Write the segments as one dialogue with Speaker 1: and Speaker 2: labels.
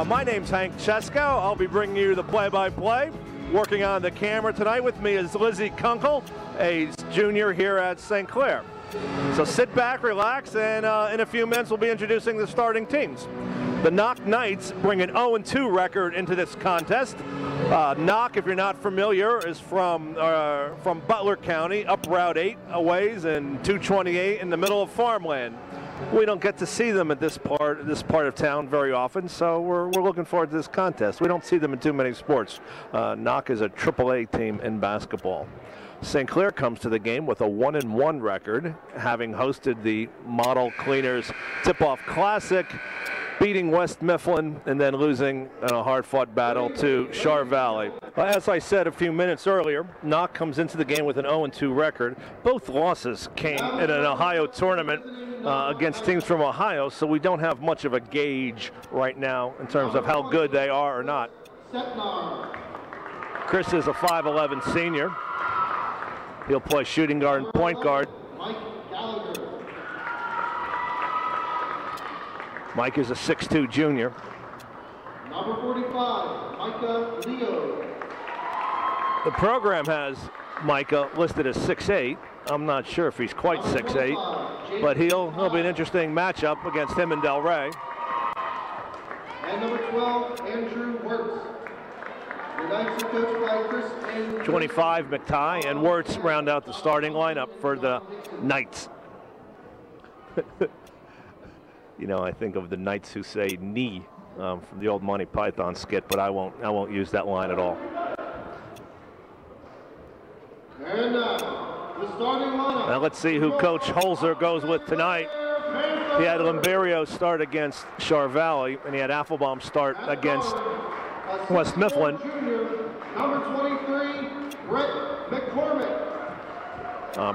Speaker 1: My name's Hank Chesko. I'll be bringing you the play-by-play. Working on the camera tonight with me is Lizzie Kunkel, a junior here at St. Clair. So sit back, relax, and in a few minutes we'll be introducing the starting teams. The Knoch Knights bring an 0-2 record into this contest. Knoch, if you're not familiar, is from Butler County, up Route 8 a ways, and 228 in the middle of farmland. We don't get to see them at this part of town very often, so we're looking forward to this contest. We don't see them in too many sports. Knoch is a AAA team in basketball. St. Clair comes to the game with a 1-1 record, having hosted the Model Cleaners Tip-Off Classic, beating West Mifflin and then losing in a hard-fought battle to Char Valley. As I said a few minutes earlier, Knoch comes into the game with an 0-2 record. Both losses came in an Ohio tournament against teams from Ohio, so we don't have much of a gauge right now in terms of how good they are or not. Chris is a 5'11" senior. He'll play shooting guard and point guard. Mike is a 6'2" junior.
Speaker 2: Number 45, Micah Leo.
Speaker 1: The program has Micah listed as 6'8". I'm not sure if he's quite 6'8", but he'll be an interesting matchup against him and Del Rey.
Speaker 2: And number 12, Andrew Wirtz. The Knights are coached by Chris and
Speaker 1: 25, McTighe and Wirtz round out the starting lineup for the Knights. You know, I think of the Knights who say knee from the old Monty Python skit, but I won't use that line at all.
Speaker 2: And the starting lineup.
Speaker 1: Now let's see who Coach Holzer goes with tonight. He had Limberio start against Char Valley, and he had Applebaum start against West Mifflin.
Speaker 2: Number 23, Brett McCormick.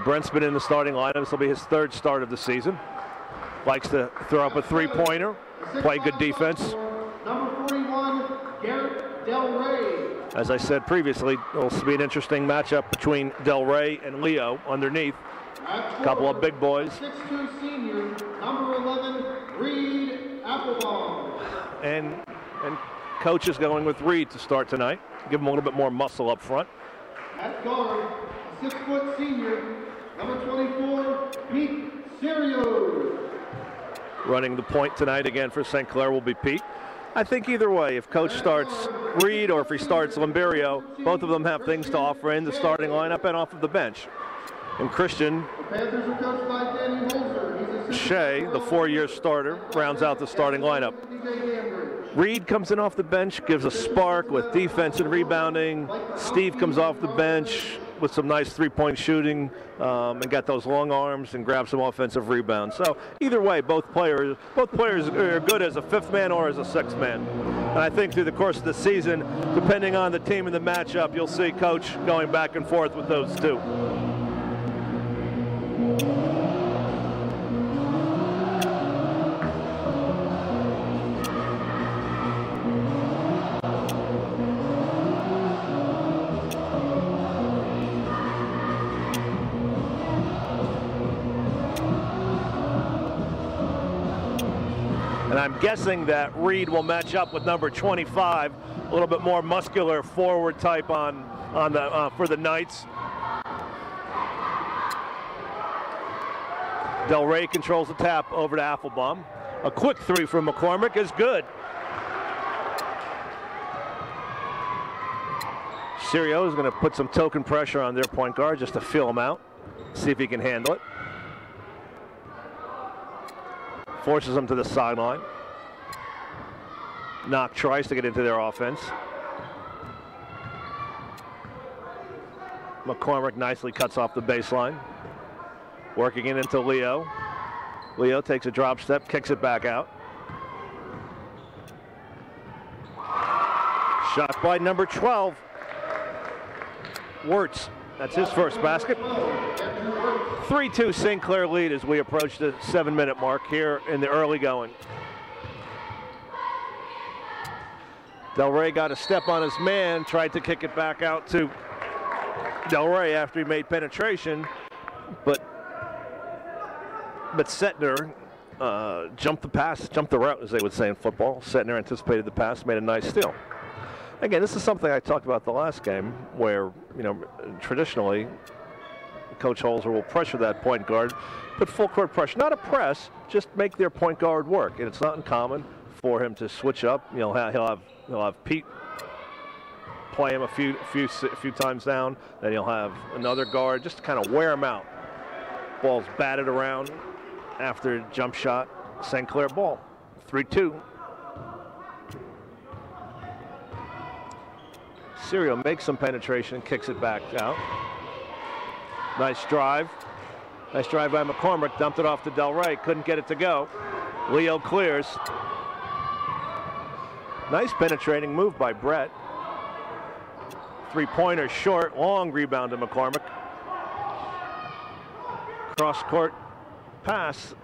Speaker 1: Brent's been in the starting lineup. This will be his third start of the season. Likes to throw up a three-pointer, play good defense.
Speaker 2: Number 41, Garrett Del Rey.
Speaker 1: As I said previously, it'll be an interesting matchup between Del Rey and Leo underneath. A couple of big boys.
Speaker 2: 6'2" senior, number 11, Reed Applebaum.
Speaker 1: And Coach is going with Reed to start tonight. Give him a little bit more muscle up front.
Speaker 2: At guard, 6' senior, number 24, Pete Serio.
Speaker 1: Running the point tonight again for St. Clair will be Pete. I think either way, if Coach starts Reed or if he starts Limberio, both of them have things to offer in the starting lineup and off of the bench. And Christian Shea, the 4-year starter, rounds out the starting lineup. Reed comes in off the bench, gives a spark with defense and rebounding. Steve comes off the bench with some nice three-point shooting and got those long arms and grab some offensive rebounds. So either way, both players are good as a fifth man or as a sixth man. And I think through the course of the season, depending on the team and the matchup, you'll see Coach going back and forth with those two. And I'm guessing that Reed will match up with number 25, a little bit more muscular forward type for the Knights. Del Rey controls the tap over to Applebaum. A quick three from McCormick is good. Serio is going to put some token pressure on their point guard just to feel him out, see if he can handle it. Forces them to the sideline. Knoch tries to get into their offense. McCormick nicely cuts off the baseline. Working it into Leo. Leo takes a drop step, kicks it back out. Shot by number 12. Wirtz. That's his first basket. 3-2 St. Clair lead as we approach the 7-minute mark here in the early going. Del Rey got a step on his man, tried to kick it back out to Del Rey after he made penetration, but Setner jumped the pass, jumped the route, as they would say in football. Setner anticipated the pass, made a nice steal. Again, this is something I talked about the last game where, traditionally, Coach Holzer will pressure that point guard, put full court pressure, not a press, just make their point guard work. And it's not uncommon for him to switch up. He'll have Pete play him a few times down. Then he'll have another guard just to kind of wear him out. Ball's batted around after jump shot. St. Clair ball, 3-2. Serio makes some penetration, kicks it back out. Nice drive. Nice drive by McCormick. Dumped it off to Del Rey. Couldn't get it to go. Leo clears. Nice penetrating move by Brett. Three-pointer short. Long rebound to McCormick. Cross-court pass.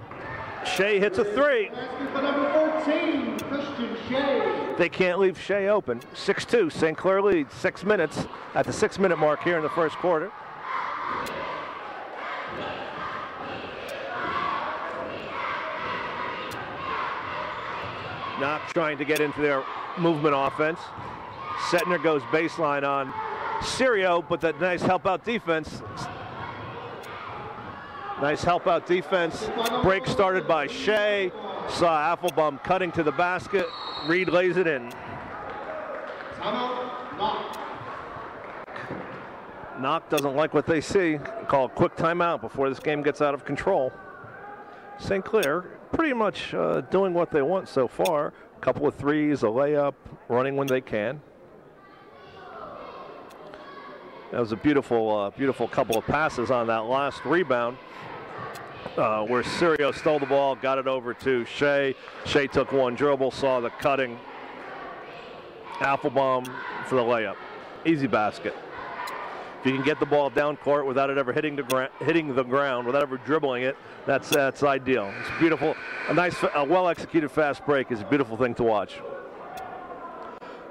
Speaker 1: Shea hits a three.
Speaker 2: Number 14, Christian Shea.
Speaker 1: They can't leave Shea open. 6-2. St. Clair leads. 6 minutes at the 6-minute mark here in the first quarter. Knoch trying to get into their movement offense. Setner goes baseline on Serio, but that nice help out defense. Nice help out defense. Break started by Shea. Saw Applebaum cutting to the basket. Reed lays it in. Knoch doesn't like what they see. Call a quick timeout before this game gets out of control. St. Clair pretty much doing what they want so far. A couple of threes, a layup, running when they can. That was a beautiful, beautiful couple of passes on that last rebound where Serio stole the ball, got it over to Shea. Shea took one dribble, saw the cutting. Applebaum for the layup. Easy basket. If you can get the ball down court without it ever hitting the ground, without ever dribbling it, that's ideal. It's beautiful. A well-executed fast break is a beautiful thing to watch.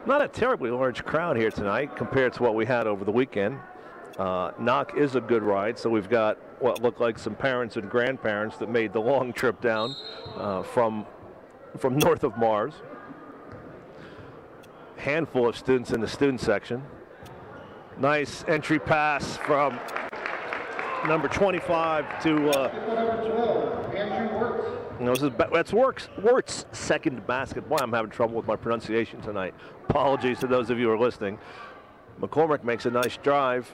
Speaker 1: Not a terribly large crowd here tonight compared to what we had over the weekend. Knoch is a good ride, so we've got what look like some parents and grandparents that made the long trip down from north of Mars. Handful of students in the student section. Nice entry pass from number 25 to. That's Wirt's second basket. Boy, I'm having trouble with my pronunciation tonight. Apologies to those of you who are listening. McCormick makes a nice drive,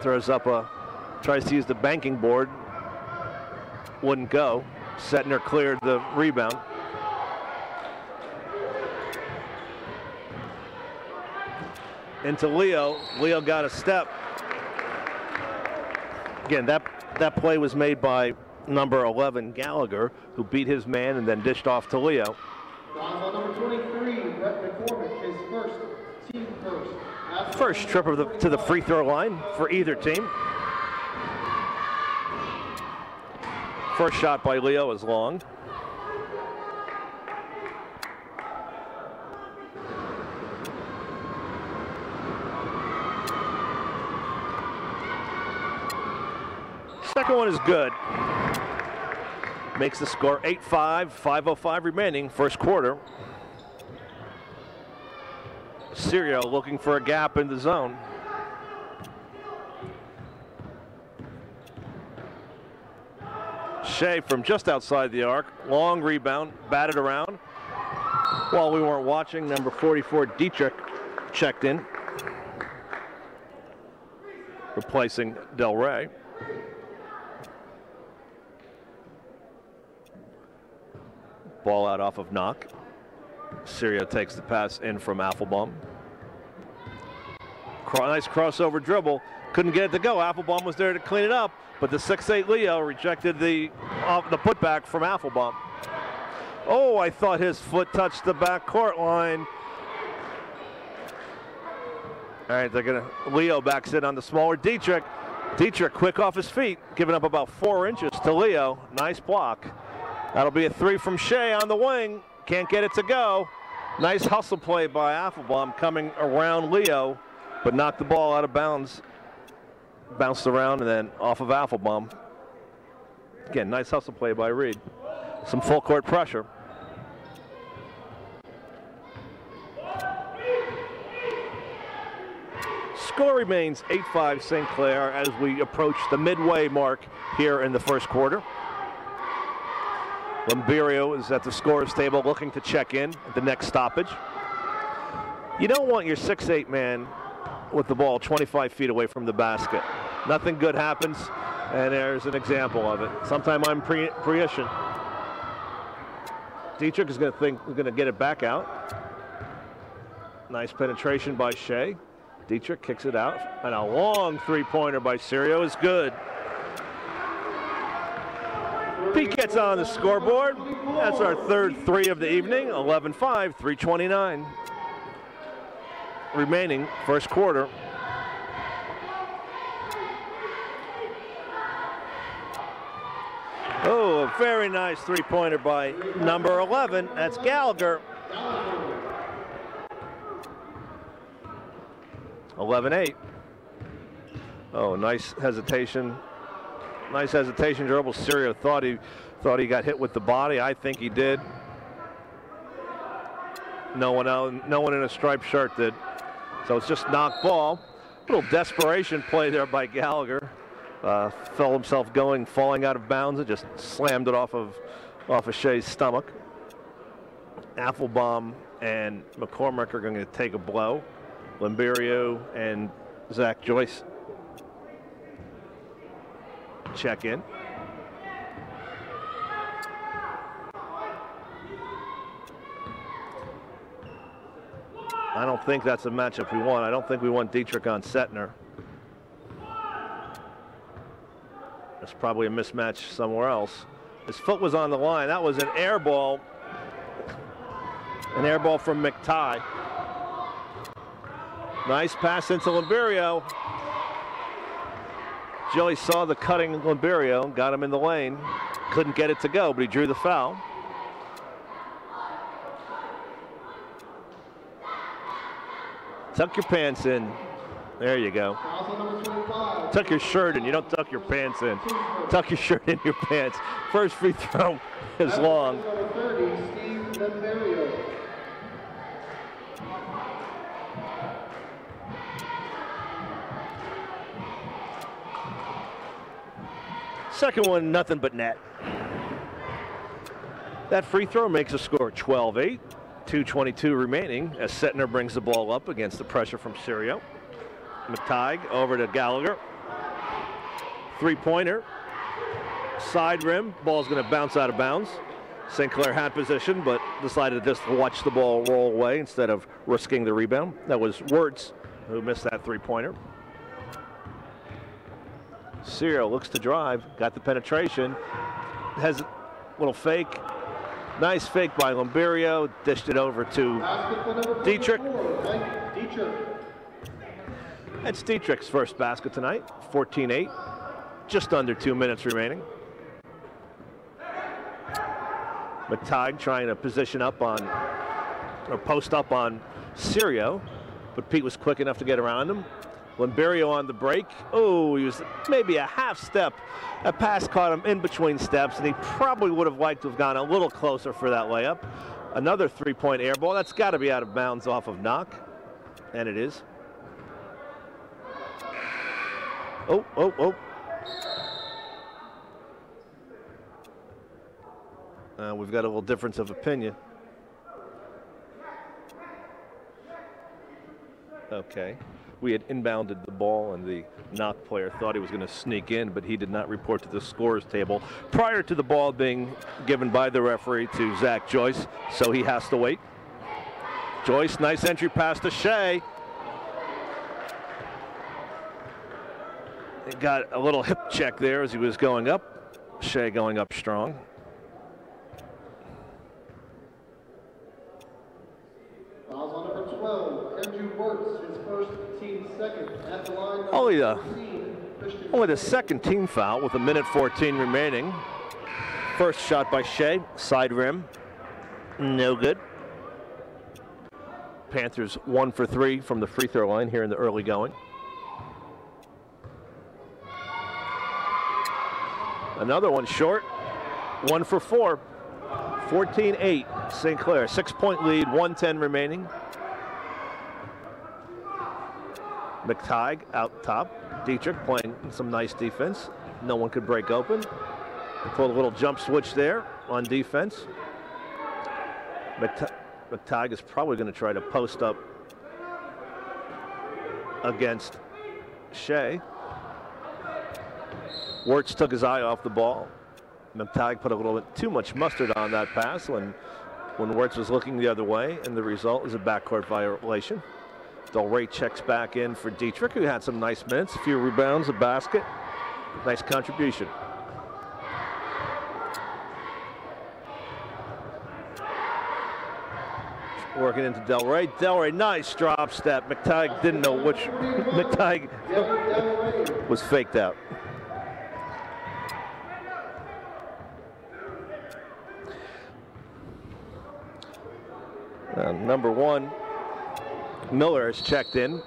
Speaker 1: tries to use the banking board. Wouldn't go. Setner cleared the rebound. Into Leo. Leo got a step. Again, that play was made by number 11, Gallagher, who beat his man and then dished off to Leo.
Speaker 2: Number 23, Brett McCormick, his first team first.
Speaker 1: First trip to the free throw line for either team. First shot by Leo is long. Second one is good. Makes the score 8-5, 5:05 remaining, first quarter. Serio looking for a gap in the zone. Shea from just outside the arc. Long rebound, batted around. While we weren't watching, number 44, Dietrich, checked in, replacing Del Rey. Ball out off of Knoch. Serio takes the pass in from Applebaum. Nice crossover dribble. Couldn't get it to go. Applebaum was there to clean it up, but the 6'8" Leo rejected the putback from Applebaum. Oh, I thought his foot touched the back court line. All right, Leo backs in on the smaller Dietrich. Dietrich quick off his feet, giving up about 4 inches to Leo. Nice block. That'll be a three from Shea on the wing. Can't get it to go. Nice hustle play by Applebaum coming around Leo, but knocked the ball out of bounds. Bounced around and then off of Applebaum. Again, nice hustle play by Reed. some full court pressure. Score remains 8-5 St. Clair as we approach the midway mark here in the first quarter. Limberio is at the scorer's table looking to check in at the next stoppage. You don't want your 6'8" man with the ball 25 feet away from the basket. Nothing good happens, and there's an example of it. Sometime I'm prescient. Dietrich is going to get it back out. Nice penetration by Shea. Dietrich kicks it out, and a long three-pointer by Sirio is good. Pete gets on the scoreboard. That's our third three of the evening. 11-5, 3:29 remaining first quarter. Oh, a very nice three-pointer by number 11. That's Gallagher. 11-8. Oh, nice hesitation. Nice hesitation dribble. Sirio thought he got hit with the body. I think he did. No one in a striped shirt did. So it's just knock ball. Little desperation play there by Gallagher. Felt himself falling out of bounds and just slammed it off of Shea's stomach. Applebaum and McCormick are going to take a blow. Limberio and Zach Joyce check in. I don't think that's a matchup we want. I don't think we want Dietrich on Setner. That's probably a mismatch somewhere else. His foot was on the line. That was an air ball. An air ball from McTighe. Nice pass into Limberio. Joey saw the cutting Limberio, got him in the lane. Couldn't get it to go, but he drew the foul. Tuck your pants in. There you go. Tuck your shirt in. You don't tuck your pants in. Tuck your shirt in your pants. First free throw is long. Second one, nothing but net. That free throw makes a score 12-8. 2:22 remaining as Setner brings the ball up against the pressure from Sirio. McTighe over to Gallagher. Three-pointer. Side rim. Ball's going to bounce out of bounds. St. Clair had position, but decided to just watch the ball roll away instead of risking the rebound. That was Wirtz who missed that three-pointer. Sirio looks to drive. Got the penetration. Has a little fake. Nice fake by Limberio. Dished it over to Dietrich. That's Dietrich's first basket tonight. 14-8. Just under 2 minutes remaining. McTighe trying to position up on, or post up on Sirio, but Pete was quick enough to get around him. Limberio on the break. Oh, he was maybe a half step. A pass caught him in between steps, and he probably would have liked to have gone a little closer for that layup. Another three-point air ball. That's got to be out of bounds off of Knoch, and it is. Oh. We've got a little difference of opinion. Okay. We had inbounded the ball, and the Knoch player thought he was going to sneak in, but he did not report to the scorer's table prior to the ball being given by the referee to Zach Joyce, so he has to wait. Joyce, nice entry pass to Shea. He got a little hip check there as he was going up. Shea going up strong.
Speaker 2: Fouls on number 12, Andrew Wirtz, his first, team second. At the line,
Speaker 1: only the second team foul with 1:14 remaining. First shot by Shea, side rim, no good. Panthers 1 for 3 from the free throw line here in the early going. Another one short, 1 for 4. 14-8, St. Clair, 6-point lead, 1:10 remaining. McTighe out top. Dietrich playing some nice defense. No one could break open. Pulled a little jump switch there on defense. McTighe is probably going to try to post up against Shea. Wirtz took his eye off the ball. McTighe put a little bit too much mustard on that pass when Wirtz was looking the other way, and the result is a backcourt violation. Del Rey checks back in for Dietrich, who had some nice minutes, a few rebounds, a basket. Nice contribution. Working into Del Rey. Del Rey, nice drop step. McTighe didn't know which. McTighe was faked out. Number 1, Miller has checked in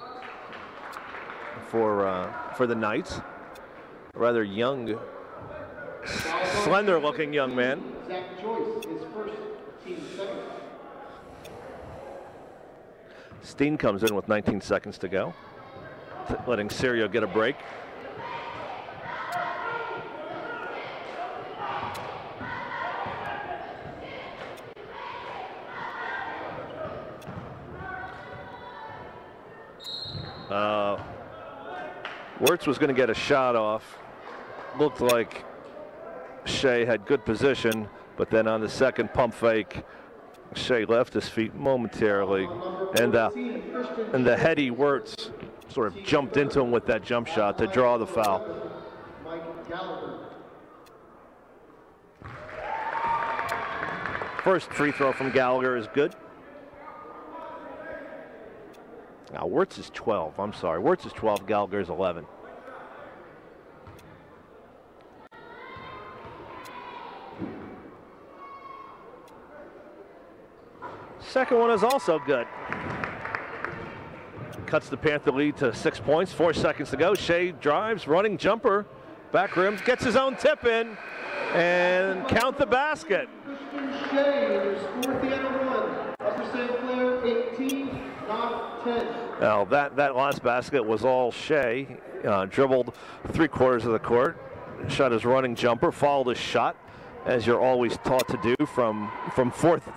Speaker 1: for the Knights. A rather young, slender-looking young man.
Speaker 2: Zach Joyce is first, team second.
Speaker 1: Steen comes in with 19 seconds to go, letting Sirio get a break. Wirtz was going to get a shot off. Looked like Shea had good position, but then on the second pump fake, Shea left his feet momentarily, and the heady Wirtz sort of jumped into him with that jump shot to draw the foul. First free throw from Gallagher is good. Now Wirtz is 12. I'm sorry, Wirtz is 12. Gallagher is 11. Second one is also good. Cuts the Panther lead to 6 points. 4 seconds to go. Shea drives, running jumper, back rim, gets his own tip in, and count the basket.
Speaker 2: Shea scored the other one. Upper St. Clair 18, Knoch 10.
Speaker 1: Now that last basket was all Shea. Dribbled 3/4 of the court, shot his running jumper, followed his shot, as you're always taught to do from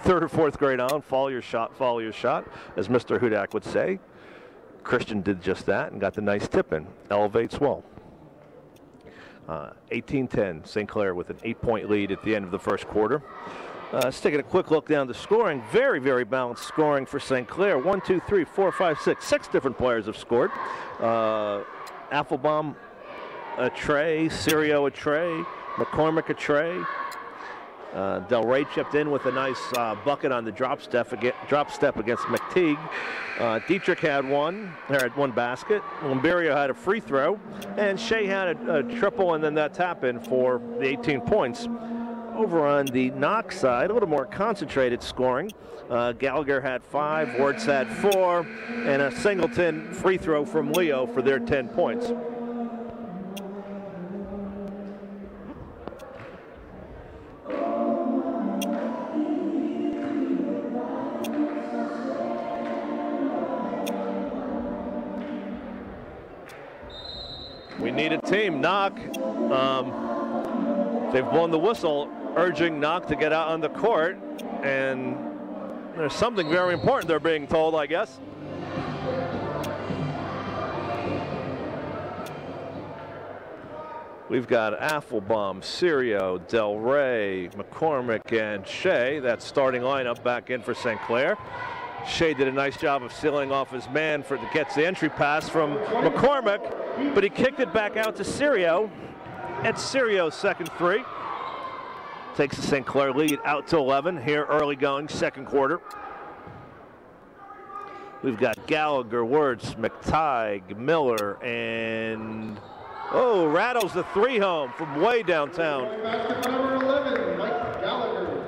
Speaker 1: third or fourth grade on. Follow your shot, as Mr. Hudak would say. Christian did just that and got the nice tip in. Elevates well. 18-10, St. Clair with an 8-point lead at the end of the first quarter. Let's take a quick look down the scoring. Very, very balanced scoring for St. Clair. 1, 2, 3, 4, 5, 6. 6 different players have scored. Applebaum a tray, Sirio a tray, McCormick a tray. Del Rey chipped in with a nice bucket on the drop step against McTighe. Dietrich had one basket. Lumberio had a free throw, and Shea had a triple and then that tap in for the 18 points. Over on the Knoch side, a little more concentrated scoring. Gallagher had 5, Wirtz had 4, and a Singleton free throw from Leo for their 10 points. We need a team. Knoch, they've blown the whistle, urging Knoch to get out on the court, and there's something very important they're being told, I guess. We've got Applebaum, Sirio, Del Rey, McCormick, and Shea. That starting lineup back in for St. Clair. Shea did a nice job of sealing off his man gets the entry pass from McCormick, but he kicked it back out to Sirio. It's Sirio's second three. Takes the St. Clair lead out to 11 here early going, second quarter. We've got Gallagher, Wirtz, McTighe, Miller, and rattles the three home from way downtown.
Speaker 2: Basket number 11, Mike Gallagher.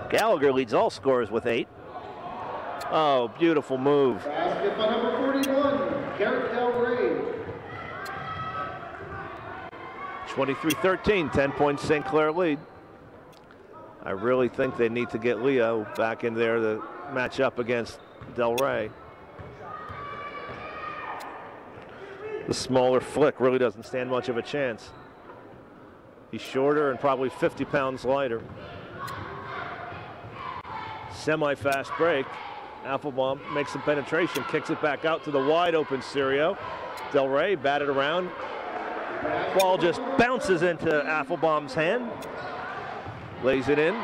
Speaker 1: Gallagher leads all scorers with 8. Oh, beautiful move.
Speaker 2: Basket by number 41, Garrett Del Rey.
Speaker 1: 23-13, 10 points St. Clair lead. I really think they need to get Leo back in there to match up against Del Rey. The smaller Flick really doesn't stand much of a chance. He's shorter and probably 50 pounds lighter. Semi-fast break. Applebaum makes some penetration, kicks it back out to the wide open Serio. Del Rey batted around. Ball just bounces into Applebaum's hand. Lays it in.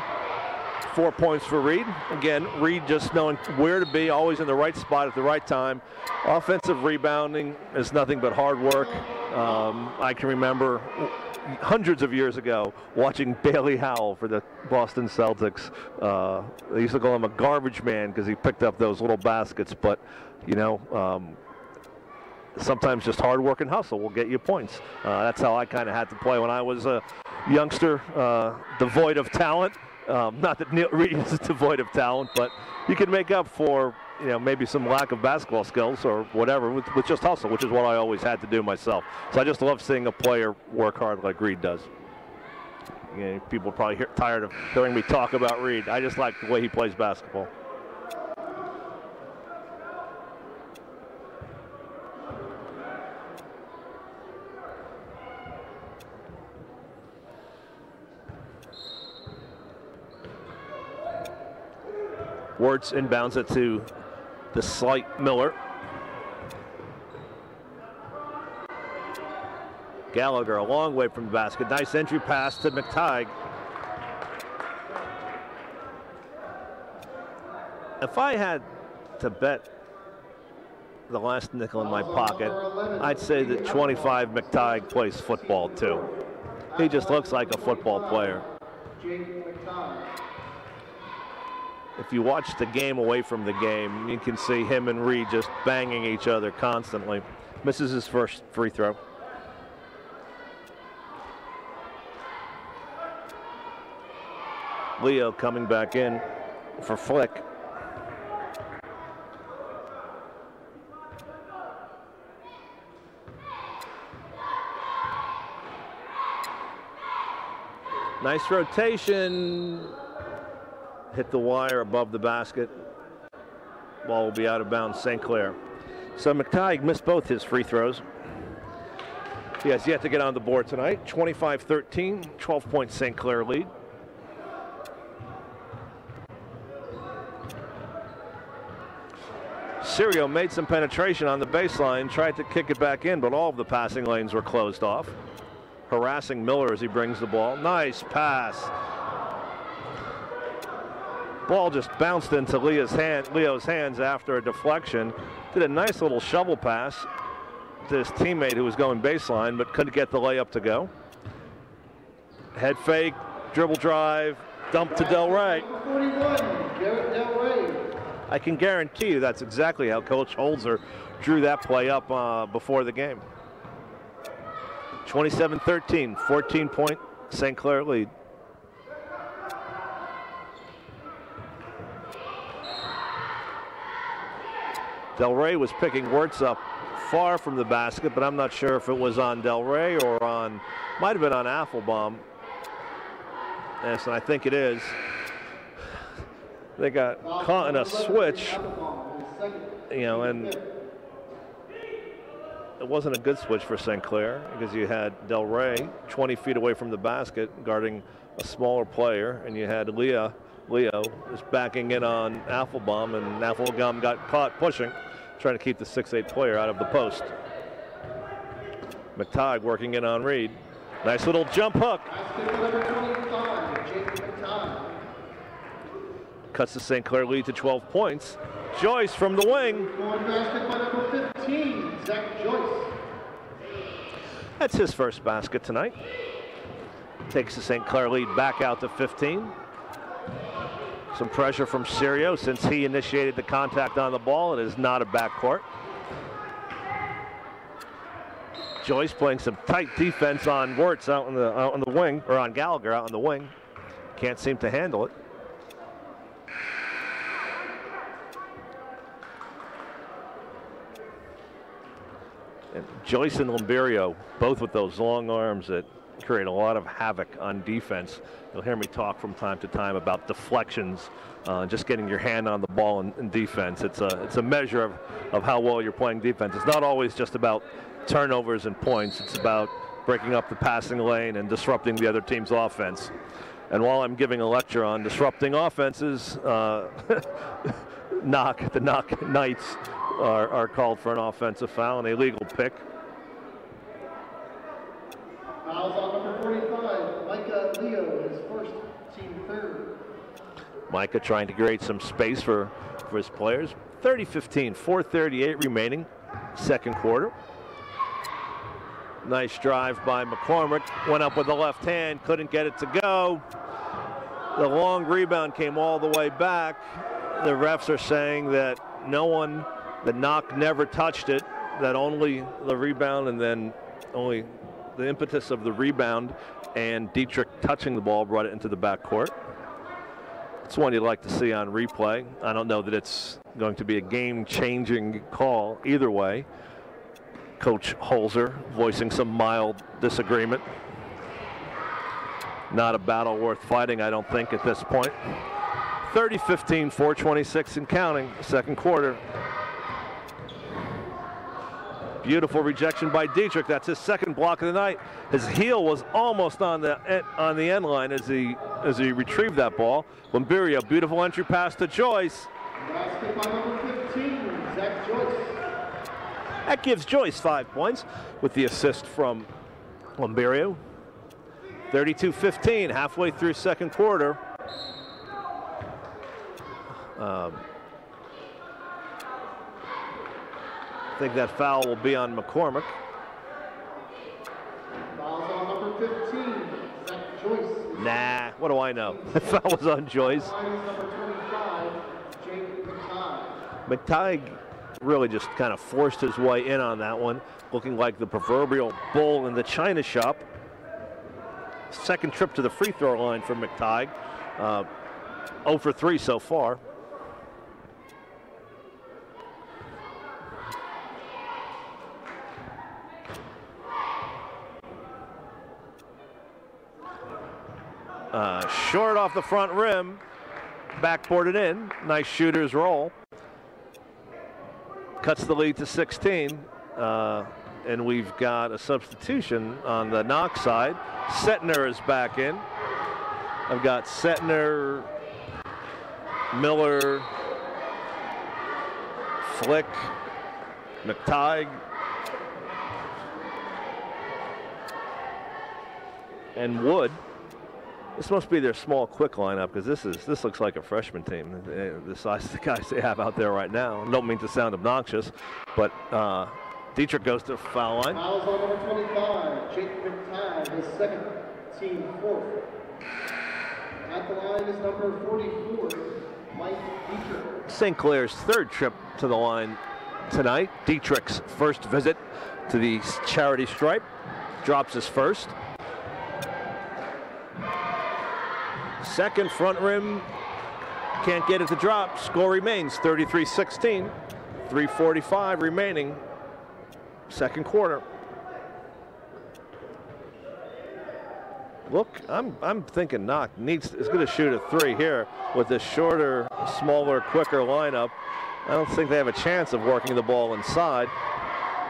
Speaker 1: 4 points for Reed. Again, Reed just knowing where to be, always in the right spot at the right time. Offensive rebounding is nothing but hard work. I can remember hundreds of years ago watching Bailey Howell for the Boston Celtics. They used to call him a garbage man because he picked up those little baskets, but you know, sometimes just hard work and hustle will get you points. That's how I kind of had to play when I was a youngster, devoid of talent. Not that Neil Reed is devoid of talent, but you can make up for, you know, maybe some lack of basketball skills or whatever with just hustle, which is what I always had to do myself. So I just love seeing a player work hard like Reed does. You know, people are probably tired of hearing me talk about Reed. I just like the way he plays basketball. Wirtz inbounds it to the slight Miller. Gallagher a long way from the basket. Nice entry pass to McTighe. If I had to bet the last nickel in my pocket, I'd say that 25 McTighe plays football too. He just looks like a football player. If you watch the game away from the game, you can see him and Reed just banging each other constantly. Misses his first free throw. Leo coming back in for Flick. Nice rotation. Hit the wire above the basket. Ball will be out of bounds, St. Clair. So McTighe missed both his free throws. He has yet to get on the board tonight. 25-13, 12-point St. Clair lead. Serio made some penetration on the baseline, tried to kick it back in, but all of the passing lanes were closed off. Harassing Miller as he brings the ball. Nice pass. Ball just bounced into Leo's hands after a deflection. Did a nice little shovel pass to his teammate who was going baseline, but couldn't get the layup to go. Head fake, dribble drive, dump to Del Rey. I can guarantee you that's exactly how Coach Holzer drew that play up before the game. 27-13, 14-point St. Clair lead. Del Rey was picking Wirtz up far from the basket, but I'm not sure if it was on Del Rey or on, might have been on Applebaum. Yes, and I think it is. They got caught in a switch, you know, and it wasn't a good switch for St. Clair because you had Del Rey 20 feet away from the basket guarding a smaller player, and you had Leo was backing in on Applebaum, and Applebaum got caught pushing, trying to keep the 6'8" player out of the post. McTighe working in on Reed. Nice little jump hook. Cuts the St. Clair lead to 12 points. Joyce from the wing. That's his first basket tonight. Takes the St. Clair lead back out to 15. Some pressure from Serio since he initiated the contact on the ball. It is not a backcourt. Joyce playing some tight defense on Wirtz out on the wing, or on Gallagher out on the wing. Can't seem to handle it. And Joyce and Limberio, both with those long arms that create a lot of havoc on defense. You'll hear me talk from time to time about deflections, just getting your hand on the ball in defense. It's a measure of how well you're playing defense. It's not always just about turnovers and points. It's about breaking up the passing lane and disrupting the other team's offense. And while I'm giving a lecture on disrupting offenses, the Knoch Knights are called for an offensive foul, an illegal pick.
Speaker 2: Fouls on number 45, Micah Leo, his first, team third.
Speaker 1: Micah trying to create some space for his players. 30-15, 4:38 remaining, second quarter. Nice drive by McCormick. Went up with the left hand, couldn't get it to go. The long rebound came all the way back. The refs are saying that that Knoch never touched it, that only the rebound and then only the impetus of the rebound and Dietrich touching the ball brought it into the backcourt. It's one you'd like to see on replay. I don't know that it's going to be a game-changing call either way. Coach Holzer voicing some mild disagreement. Not a battle worth fighting, I don't think, at this point. 30-15, 4:26 and counting, second quarter. Beautiful rejection by Dietrich. That's his second block of the night. His heel was almost on the end line as he retrieved that ball. Limberio, beautiful entry pass to Joyce.
Speaker 2: Basket by number 15, Zach Joyce.
Speaker 1: That gives Joyce 5 points with the assist from Limberio. 32-15, halfway through second quarter. I think that foul will be on McCormick.
Speaker 2: Fouls on number 15, Zach Joyce.
Speaker 1: Nah, what do I know? The foul was on Joyce.
Speaker 2: Number 25, Jake McTighe.
Speaker 1: McTighe really just kind of forced his way in on that one, looking like the proverbial bull in the china shop. Second trip to the free throw line for McTighe. 0 for 3 so far. Short off the front rim, backboarded in. Nice shooter's roll. Cuts the lead to 16. And we've got a substitution on the Knoch side. Setner is back in. I've got Setner, Miller, Flick, McTighe, and Wood. This must be their small quick lineup because this looks like a freshman team. The size of the guys they have out there right now. I don't mean to sound obnoxious, but Dietrich goes to the foul line.
Speaker 2: Fouls on number 25, Jake McTighe, his second, team fourth. At the line is number 44, Mike Dietrich.
Speaker 1: St. Clair's third trip to the line tonight. Dietrich's first visit to the charity stripe. Drops his first. Second front rim, can't get it to drop. Score remains 33-16, 3:45 remaining, second quarter. Look, I'm thinking Knoch is going to shoot a 3 here with this shorter, smaller, quicker lineup. I don't think they have a chance of working the ball inside.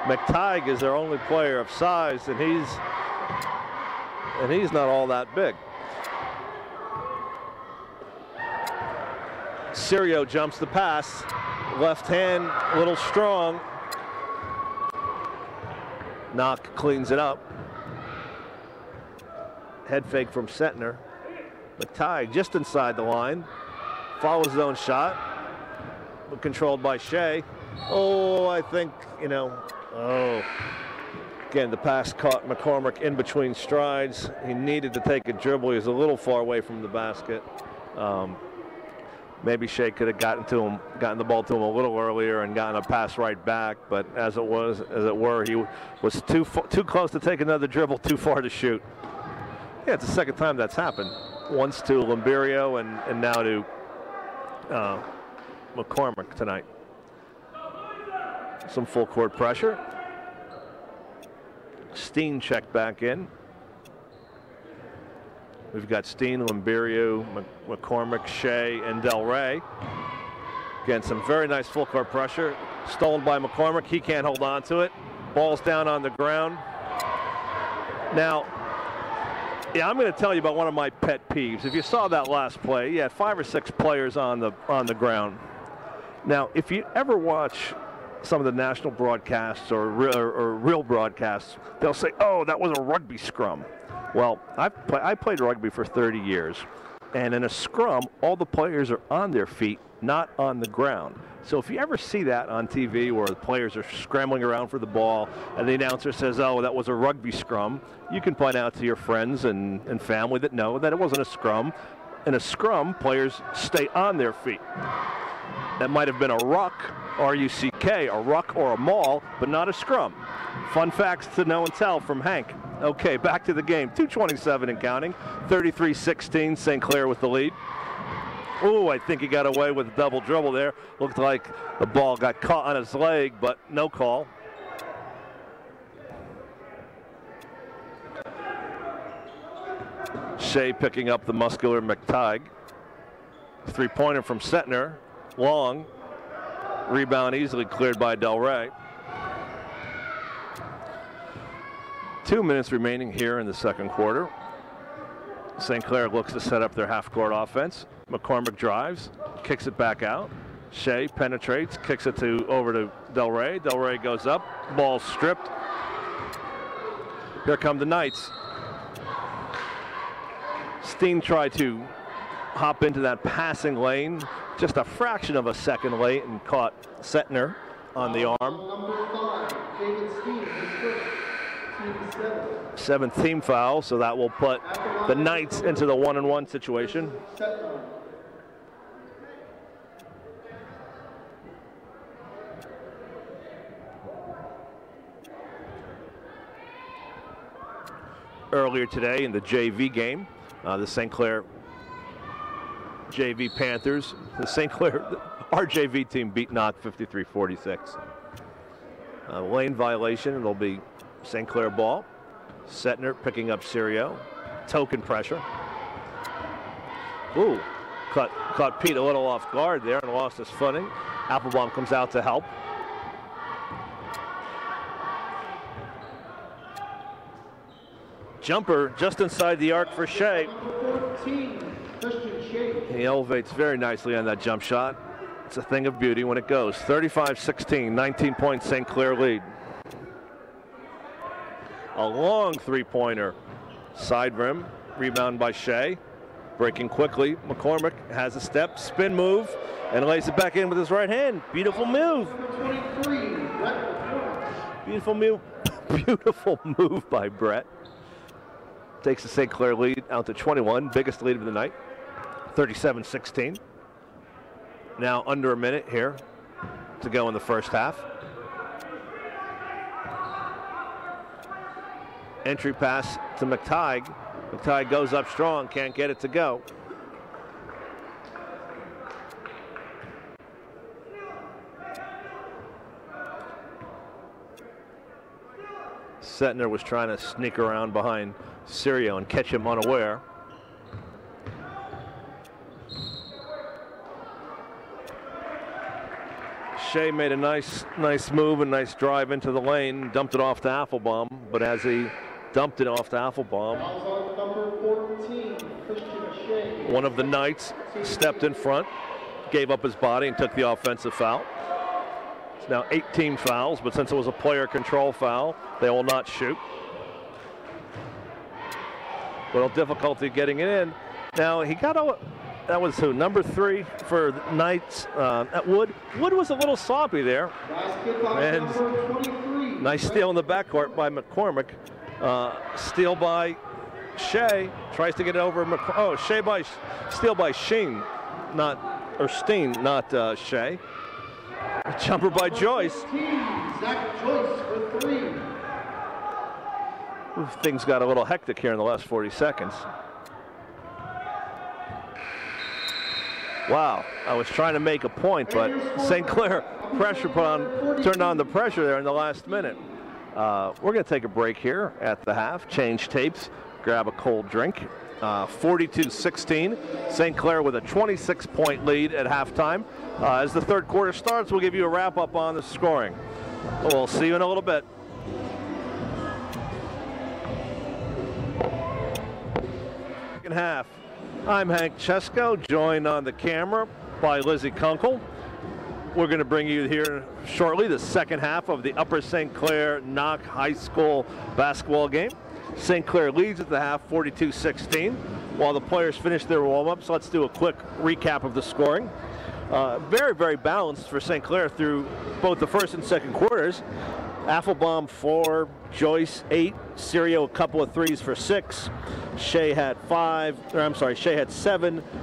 Speaker 1: McTighe is their only player of size, and he's not all that big. Sirio jumps the pass, left hand a little strong. Knoch cleans it up. Head fake from Setner. McTighe just inside the line, follows his own shot, but controlled by Shea. Oh, I think, again, the pass caught McCormick in between strides. He needed to take a dribble. He was a little far away from the basket. Maybe Shea could have gotten the ball to him a little earlier and gotten a pass right back, but as it were, he was too close to take another dribble, too far to shoot. Yeah, it's the second time that's happened. Once to Limberio and now to McCormick tonight. Some full court pressure. Steen checked back in. We've got Steen, Limberio, McCormick, Shea, and Del Rey. Again, some very nice full court pressure. Stolen by McCormick. He can't hold on to it. Ball's down on the ground. Now, yeah, I'm going to tell you about one of my pet peeves. If you saw that last play, you had 5 or 6 players on the ground. Now, if you ever watch some of the national broadcasts or real broadcasts, they'll say, "Oh, that was a rugby scrum." Well, I played rugby for 30 years, and in a scrum, all the players are on their feet, not on the ground. So if you ever see that on TV where the players are scrambling around for the ball and the announcer says, "Oh, that was a rugby scrum," you can point out to your friends and family that no, that it wasn't a scrum. In a scrum, players stay on their feet. That might have been a ruck, R-U-C-K, a ruck or a maul, but not a scrum. Fun facts to know and tell from Hank. Okay, back to the game. 2:27 and counting. 33-16, St. Clair with the lead. Ooh, I think he got away with a double dribble there. Looked like the ball got caught on his leg, but no call. Shea picking up the muscular McTighe. Three-pointer from Setner. Long. Rebound easily cleared by Del Rey. 2 minutes remaining here in the second quarter. St. Clair looks to set up their half-court offense. McCormick drives, kicks it back out. Shea penetrates, kicks it over to Del Rey. Del Rey goes up, ball stripped. Here come the Knights. Steen tried to hop into that passing lane, just a fraction of a second late, and caught Setner on the arm.
Speaker 2: Number 5, David Steen, his first, team
Speaker 1: 7th team foul, so that will put the Knights into the 1-on-1 situation. Earlier today in the JV game, the St. Clair JV Panthers, our JV team beat Knoch 53-46. Lane violation, it'll be St. Clair ball. Setner picking up Serio. Token pressure. Ooh, caught Pete a little off guard there and lost his footing. Applebaum comes out to help. Jumper just inside the arc for Shea. He elevates very nicely on that jump shot. It's a thing of beauty when it goes. 35-16, 19-point St. Clair lead. A long three-pointer. Side rim, rebound by Shea. Breaking quickly, McCormick has a step, spin move, and lays it back in with his right hand. Beautiful move. Beautiful move. Beautiful move by Brett. Takes the St. Clair lead out to 21, biggest lead of the night. 37-16. Now under a minute here to go in the first half. Entry pass to McTighe. McTighe goes up strong, can't get it to go. Setner was trying to sneak around behind Serio and catch him unaware. Shea made a nice move and nice drive into the lane, dumped it off to Applebaum, but as he dumped it off to Applebaum, one of the Knights stepped in front, gave up his body and took the offensive foul. It's now 18 fouls, but since it was a player control foul, they will not shoot. Little difficulty getting it in. Now he got a, that was who? Number 3 for the Knights at Wood. Wood was a little sloppy there. And nice steal in the backcourt by McCormick. Steal by Shea. Tries to get it over. Steal by Sheen, Steen, not Shea. Jumper by Joyce.
Speaker 2: Zach Joyce for 3.
Speaker 1: Things got a little hectic here in the last 40 seconds. Wow, I was trying to make a point, but St. Clair turned on the pressure there in the last minute. We're going to take a break here at the half, change tapes, grab a cold drink. 42-16. St. Clair with a 26-point lead at halftime. As the third quarter starts, we'll give you a wrap-up on the scoring. We'll see you in a little bit. Second half. I'm Hank Chesko, joined on the camera by Lizzie Kunkel. We're going to bring you here shortly the second half of the Upper St. Clair Knoch High School basketball game. St. Clair leads at the half 42-16. While the players finish their warm-ups, let's do a quick recap of the scoring. Very, very balanced for St. Clair through both the first and second quarters. Affelbaum 4, Joyce 8, Sirio a couple of threes for 6. Shea had 7,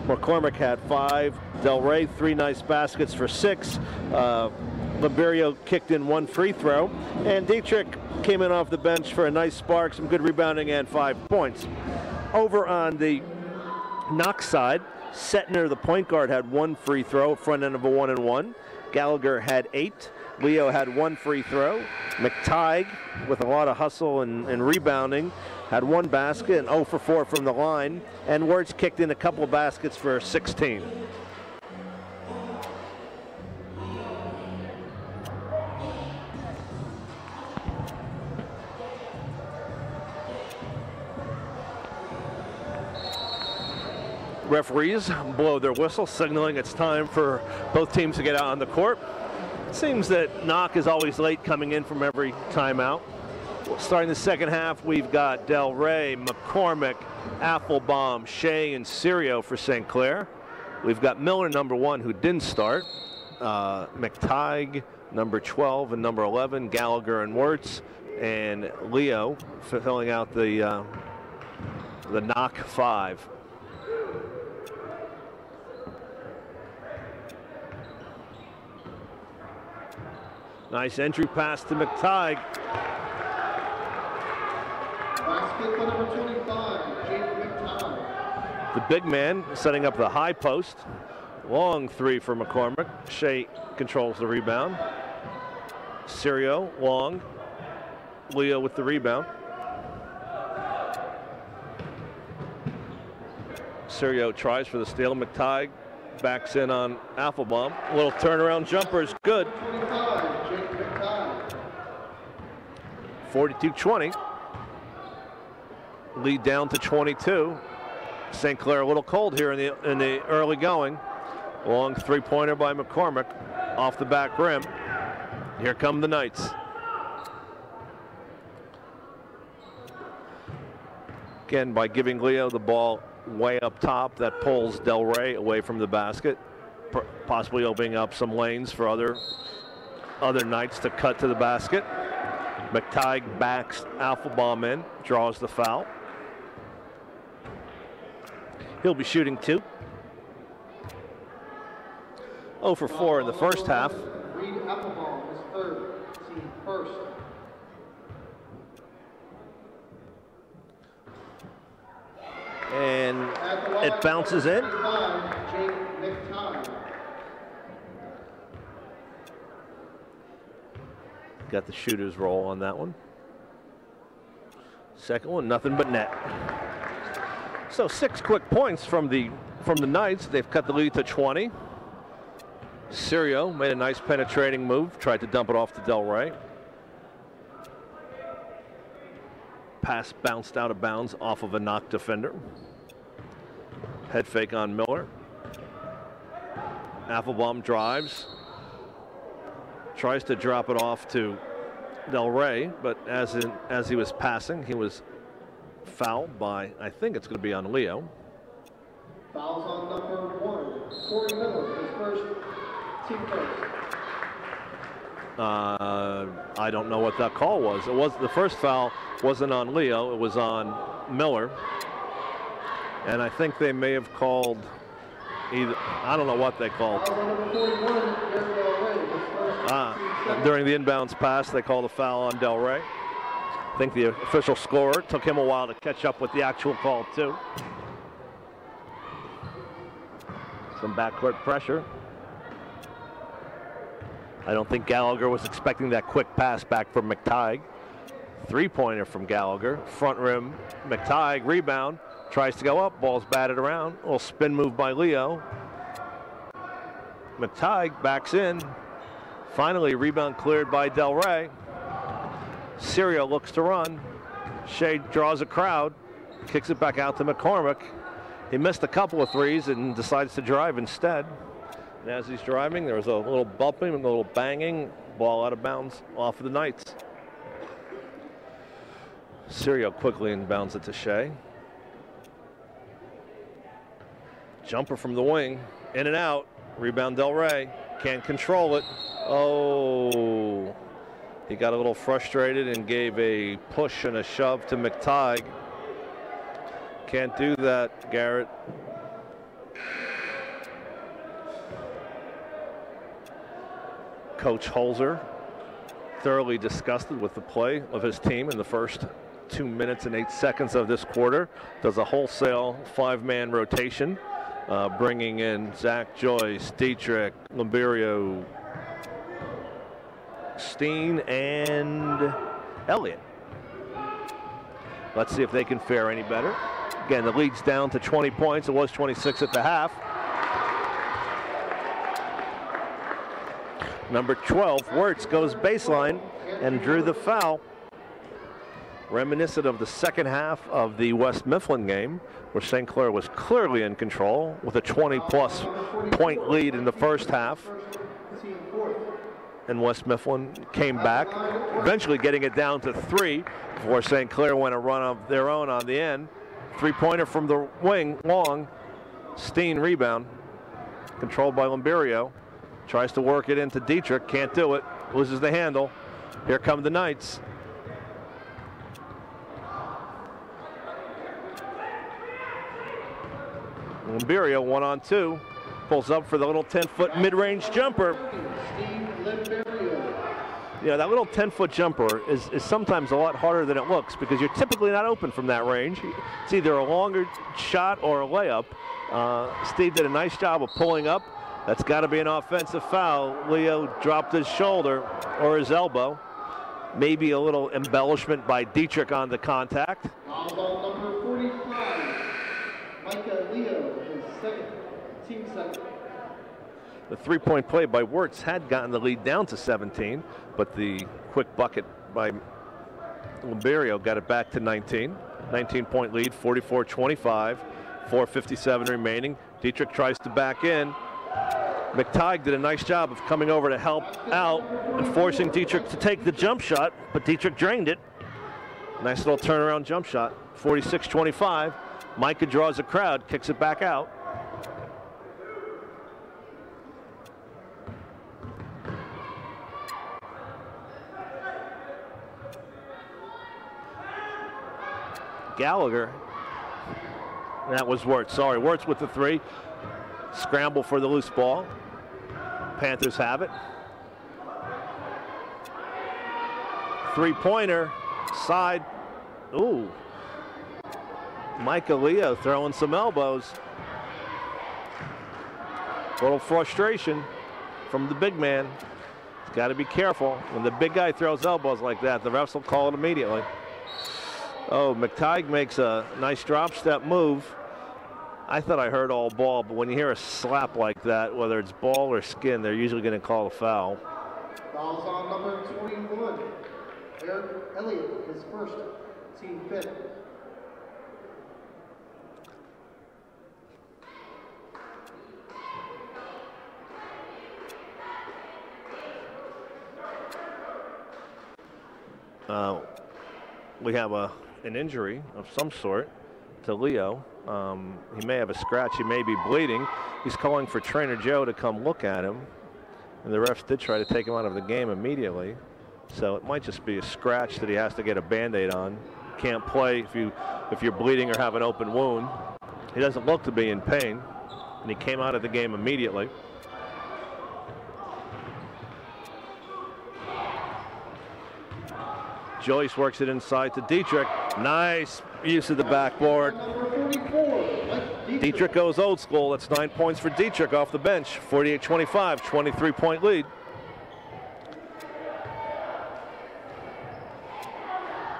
Speaker 1: McCormick had 5, Del Rey 3 nice baskets for 6. Liberio kicked in 1 free throw, and Dietrich came in off the bench for a nice spark, some good rebounding, and 5 points. Over on the Knox side, Setner, the point guard, had 1 free throw, front end of a 1-and-1. Gallagher had 8. Leo had 1 free throw. McTighe, with a lot of hustle and rebounding, had 1 basket and 0 for 4 from the line. And Wirtz kicked in a couple of baskets for 16. Referees blow their whistle, signaling it's time for both teams to get out on the court. It seems that Knoch is always late coming in from every timeout. Starting the second half, we've got Del Rey, McCormick, Affelbaum, Shea, and Sirio for St. Clair. We've got Miller, number 1, who didn't start. McTighe, number 12, and number 11, Gallagher and Wirtz, and Leo filling out the Knoch 5. Nice entry pass to McTighe.
Speaker 2: Basket for number 25, Jake McTighe.
Speaker 1: The big man setting up the high post. Long 3 for McCormick. Shea controls the rebound. Sirio, long. Leo with the rebound. Sirio tries for the steal. McTighe backs in on Affelbaum. A little turnaround jumper is good. 42-20. Lead down to 22. St. Clair a little cold here in the early going. Long 3-pointer by McCormick off the back rim. Here come the Knights. Again, by giving Leo the ball way up top, that pulls Del Rey away from the basket, possibly opening up some lanes for other Knights to cut to the basket. McTighe backs Affelbaum in, draws the foul. He'll be shooting 2. 0 for 4 in the first half.
Speaker 2: Reed Affelbaum is third, team first.
Speaker 1: And it bounces in.
Speaker 2: Jake McTighe.
Speaker 1: Got the shooter's roll on that one. Second one, nothing but net. So 6 quick points from the Knights. They've cut the lead to 20. Sirio made a nice penetrating move, tried to dump it off to Del Rey. Pass bounced out of bounds off of a Knoch defender. Head fake on Miller. Affelbaum drives. Tries to drop it off to Del Rey, but as he was passing, he was fouled by, I think it's going to be on Leo.
Speaker 2: Fouls on number 1, Corey Miller, his first, team first.
Speaker 1: I don't know what that call was. The first foul wasn't on Leo, it was on Miller. And I think they may have called either, I don't know what they called. During the inbounds pass, they called a foul on Del Rey. I think the official scorer took him a while to catch up with the actual call too. Some backcourt pressure. I don't think Gallagher was expecting that quick pass back from McTighe. Three-pointer from Gallagher. Front rim, McTighe, rebound. Tries to go up, ball's batted around. A little spin move by Leo. McTighe backs in. Finally, rebound cleared by Del Rey. Sirio looks to run. Shea draws a crowd, kicks it back out to McCormick. He missed a couple of threes and decides to drive instead. And as he's driving, there was a little bumping and a little banging. Ball out of bounds off of the Knights. Sirio quickly inbounds it to Shea. Jumper from the wing, in and out. Rebound Del Rey, can't control it. Oh, he got a little frustrated and gave a push and a shove to McTighe. Can't do that, Garrett. Coach Holzer, thoroughly disgusted with the play of his team in the first 2 minutes and 8 seconds of this quarter, does a wholesale 5-man rotation, bringing in Zach Joyce, Dietrich, Lamberio, Steen, and Elliott. Let's see if they can fare any better. Again, the lead's down to 20 points. It was 26 at the half. Number 12, Wirtz, goes baseline and drew the foul. Reminiscent of the second half of the West Mifflin game, where St. Clair was clearly in control with a 20-plus point lead in the first half. And West Mifflin came back, eventually getting it down to 3 before St. Clair went a run of their own on the end. Three-pointer from the wing, long. Steen rebound, controlled by Lamberio. Tries to work it into Dietrich, can't do it, loses the handle. Here come the Knights. Lamberio 1-on-2, pulls up for the little 10-foot mid-range jumper. You know, that little 10-foot jumper is sometimes a lot harder than it looks because you're typically not open from that range. It's either a longer shot or a layup. Steve did a nice job of pulling up. That's got to be an offensive foul. Leo dropped his shoulder or his elbow. Maybe a little embellishment by Dietrich on the contact.
Speaker 2: Ball number 45, Micah Leo, his second, team second.
Speaker 1: The three-point play by Wirtz had gotten the lead down to 17, but the quick bucket by Lamberio got it back to 19. 19-point lead, 44-25, 4:57 remaining. Dietrich tries to back in. McTighe did a nice job of coming over to help out and forcing Dietrich to take the jump shot, but Dietrich drained it. Nice little turnaround jump shot, 46-25. Micah draws a crowd, kicks it back out. Gallagher, that was Wirtz, sorry, Wirtz with the three. Scramble for the loose ball. Panthers have it. Three-pointer, side. Ooh. Micah Leo throwing some elbows. A little frustration from the big man. He's got to be careful. When the big guy throws elbows like that, the refs will call it immediately. Oh, McTighe makes a nice drop step move. I thought I heard all ball, but when you hear a slap like that, whether it's ball or skin, they're usually going to call a foul.
Speaker 2: Foul's on number 21, Eric Elliott, his first, team fifth.
Speaker 1: We have an injury of some sort to Leo. He may have a scratch, he may be bleeding. He's calling for Trainer Joe to come look at him. And the refs did try to take him out of the game immediately. So it might just be a scratch that he has to get a Band-Aid on. Can't play if you're bleeding or have an open wound. He doesn't look to be in pain, and he came out of the game immediately. Joyce works it inside to Dietrich. Nice use of the backboard. Dietrich goes old school. That's 9 points for Dietrich off the bench. 48-25, 23-point lead.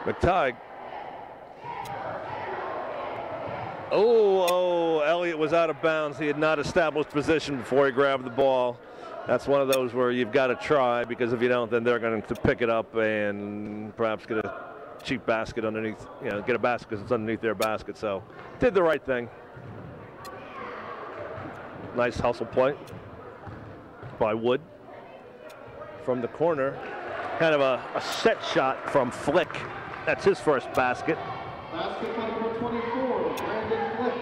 Speaker 1: McTighe. Oh, Elliott was out of bounds. He had not established position before he grabbed the ball. That's one of those where you've got to try, because if you don't, then they're going to pick it up and perhaps get a cheap basket underneath, get a basket because it's underneath their basket. So did the right thing. Nice hustle play by Wood from the corner. Kind of a set shot from Flick. That's his first basket.
Speaker 2: Basket number 24, Brandon Flick.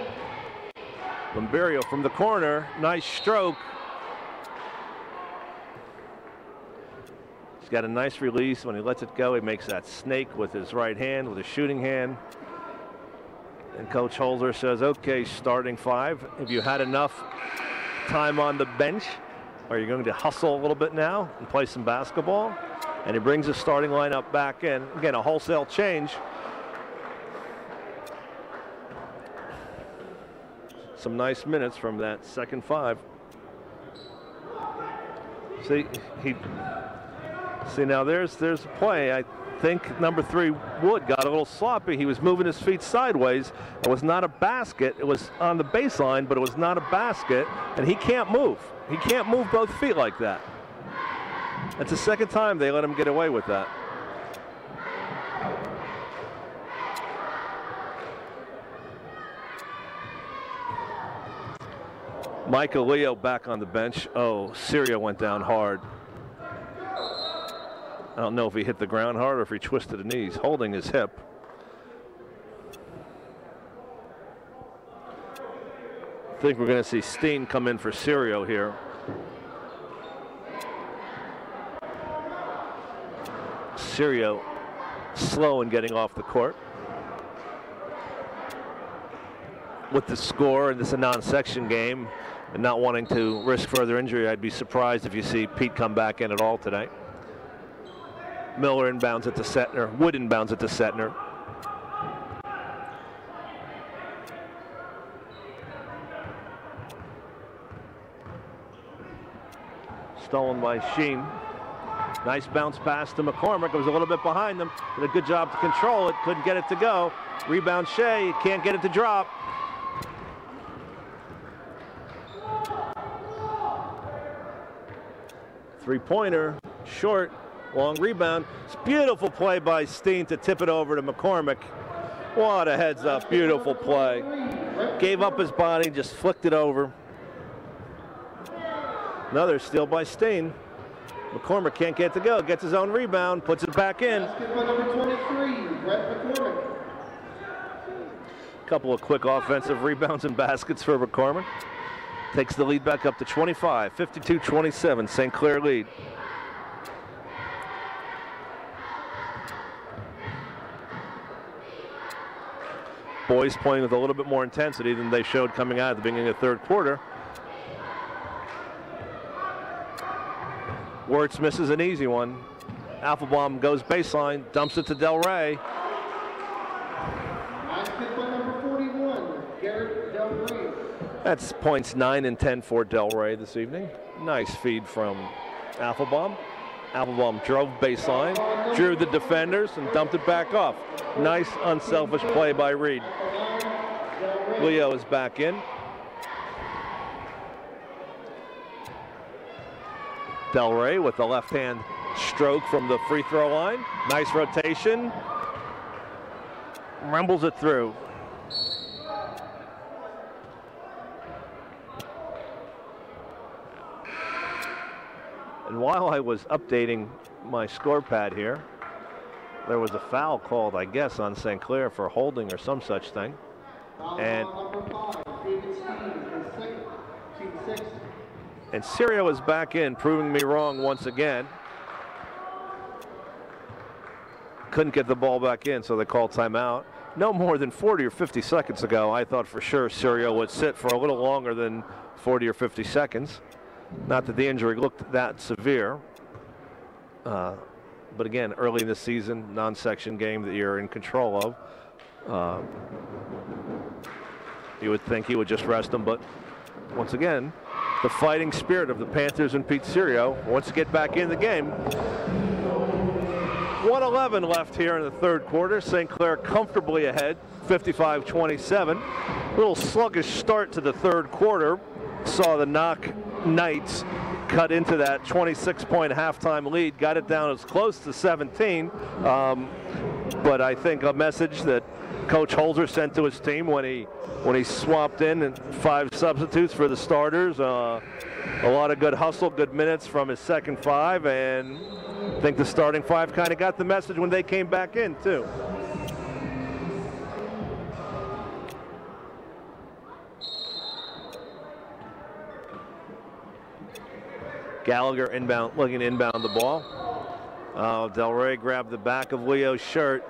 Speaker 1: Lamberio from the corner. Nice stroke. He's got a nice release. When he lets it go, he makes that snake with his right hand, with his shooting hand. And Coach Holder says, okay, starting five. Have you had enough time on the bench? Are you going to hustle a little bit now and play some basketball? And he brings the starting lineup back in. Again, a wholesale change. Some nice minutes from that second five. See now there's a play. I think number 3 Wood got a little sloppy. He was moving his feet sideways. It was not a basket. It was on the baseline, but it was not a basket. And he can't move. He can't move both feet like that. That's the second time they let him get away with that. Michael Leo back on the bench. Oh, Syria went down hard. I don't know if he hit the ground hard or if he twisted the knees, holding his hip. I think we're going to see Steen come in for Syrio here. Syrio slow in getting off the court. With the score, and this is a non-section game, and not wanting to risk further injury, I'd be surprised if you see Pete come back in at all tonight. Miller inbounds it to Setner. Wood inbounds it to Setner. Stolen by Sheen. Nice bounce pass to McCormick. It was a little bit behind them. Did a good job to control it. Couldn't get it to go. Rebound Shea. Can't get it to drop. Three-pointer. Short. Long rebound. It's beautiful play by Steen to tip it over to McCormick. What a heads-up. Beautiful play. Gave up his body. Just flicked it over. Another steal by Steen. McCormick can't get it to go. Gets his own rebound. Puts it back in.
Speaker 2: Basketball number 23, Brett McCormick.
Speaker 1: Couple of quick offensive rebounds and baskets for McCormick. Takes the lead back up to 25. 52-27. St. Clair lead. Boys playing with a little bit more intensity than they showed coming out at the beginning of the third quarter. Wirtz misses an easy one. Applebaum goes baseline, dumps it to Del Rey.
Speaker 2: Basketball number 41, Garrett Del Rey.
Speaker 1: That's points 9 and 10 for Del Rey this evening. Nice feed from Applebaum. Applebaum drove baseline, drew the defenders, and dumped it back off. Nice unselfish play by Reed. Leo is back in. Del Rey with the left-hand stroke from the free throw line. Nice rotation. Rumbles it through. And while I was updating my score pad here, there was a foul called, I guess, on St. Clair for holding or some such thing. And Syrio is back in, proving me wrong once again. Couldn't get the ball back in, so they called timeout. No more than 40 or 50 seconds ago, I thought for sure Syrio would sit for a little longer than 40 or 50 seconds. Not that the injury looked that severe. But again, early in the season, non-section game that you're in control of. You would think he would just rest him, but once again, the fighting spirit of the Panthers and Pete Syrio wants to get back in the game. 1:11 left here in the third quarter. St. Clair comfortably ahead, 55-27. A little sluggish start to the third quarter. Saw the Knoch Knights cut into that 26-point halftime lead, got it down as close to 17. But I think a message that Coach Holzer sent to his team when he swapped in and 5 substitutes for the starters. A lot of good hustle, good minutes from his second 5, and I think the starting 5 kind of got the message when they came back in too. Gallagher inbound, looking to inbound the ball. Del Rey grabbed the back of Leo's shirt.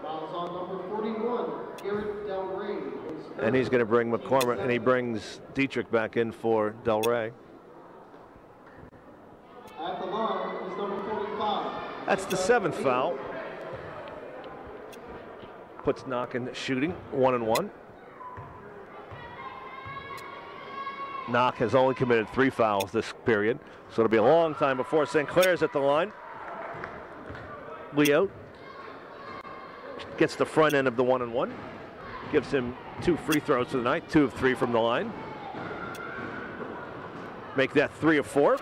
Speaker 2: Fouls on number 41, Garrett Del Rey.
Speaker 1: And he's going to bring McCormick, and he brings Dietrich back in for Del Rey.
Speaker 2: At the line is number 45.
Speaker 1: That's the 7th foul. Puts Knoch in shooting, 1-1. Knoch has only committed 3 fouls this period, so it'll be a long time before St. Clair's at the line. Leo gets the front end of the 1-1. Gives him 2 free throws for the night, 2 of 3 from the line. Make that 3 of 4.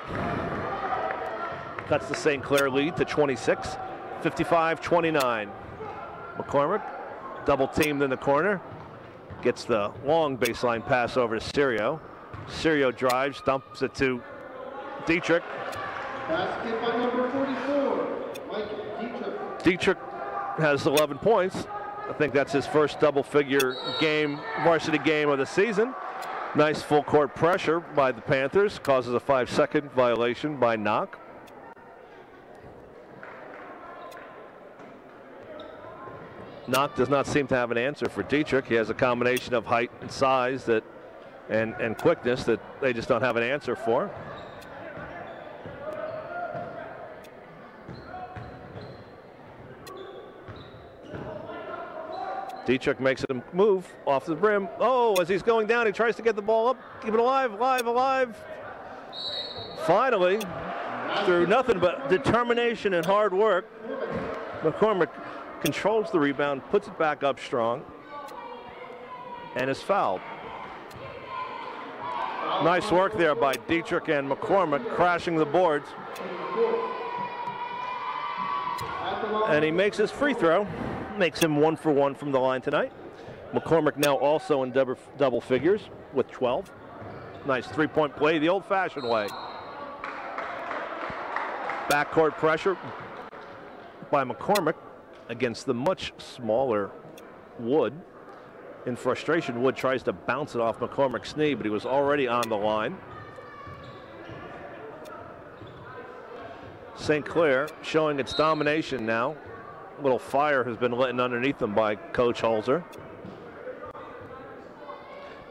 Speaker 1: Cuts the St. Clair lead to 26, 55-29. McCormick double teamed in the corner. Gets the long baseline pass over to Sirio. Sirio drives, dumps it to Dietrich.
Speaker 2: Basket by number 44, Mike Dietrich.
Speaker 1: Dietrich has 11 points. I think that's his first double-figure game, varsity game of the season. Nice full-court pressure by the Panthers. Causes a 5-second violation by Knoch. Knoch does not seem to have an answer for Dietrich. He has a combination of height and size and quickness that they just don't have an answer for. Dietrich makes him move off the rim. Oh, as he's going down, he tries to get the ball up. Keep it alive, alive. Finally, through nothing but determination and hard work, McCormick controls the rebound, puts it back up strong, and is fouled. Nice work there by Dietrich and McCormick, crashing the boards. And he makes his free throw. Makes him 1 for 1 from the line tonight. McCormick now also in double figures with 12. Nice 3-point play the old-fashioned way. Backcourt pressure by McCormick against the much smaller Wood. In frustration, Wood tries to bounce it off McCormick's knee, but he was already on the line. St. Clair showing its domination now. A little fire has been lit underneath them by Coach Holzer.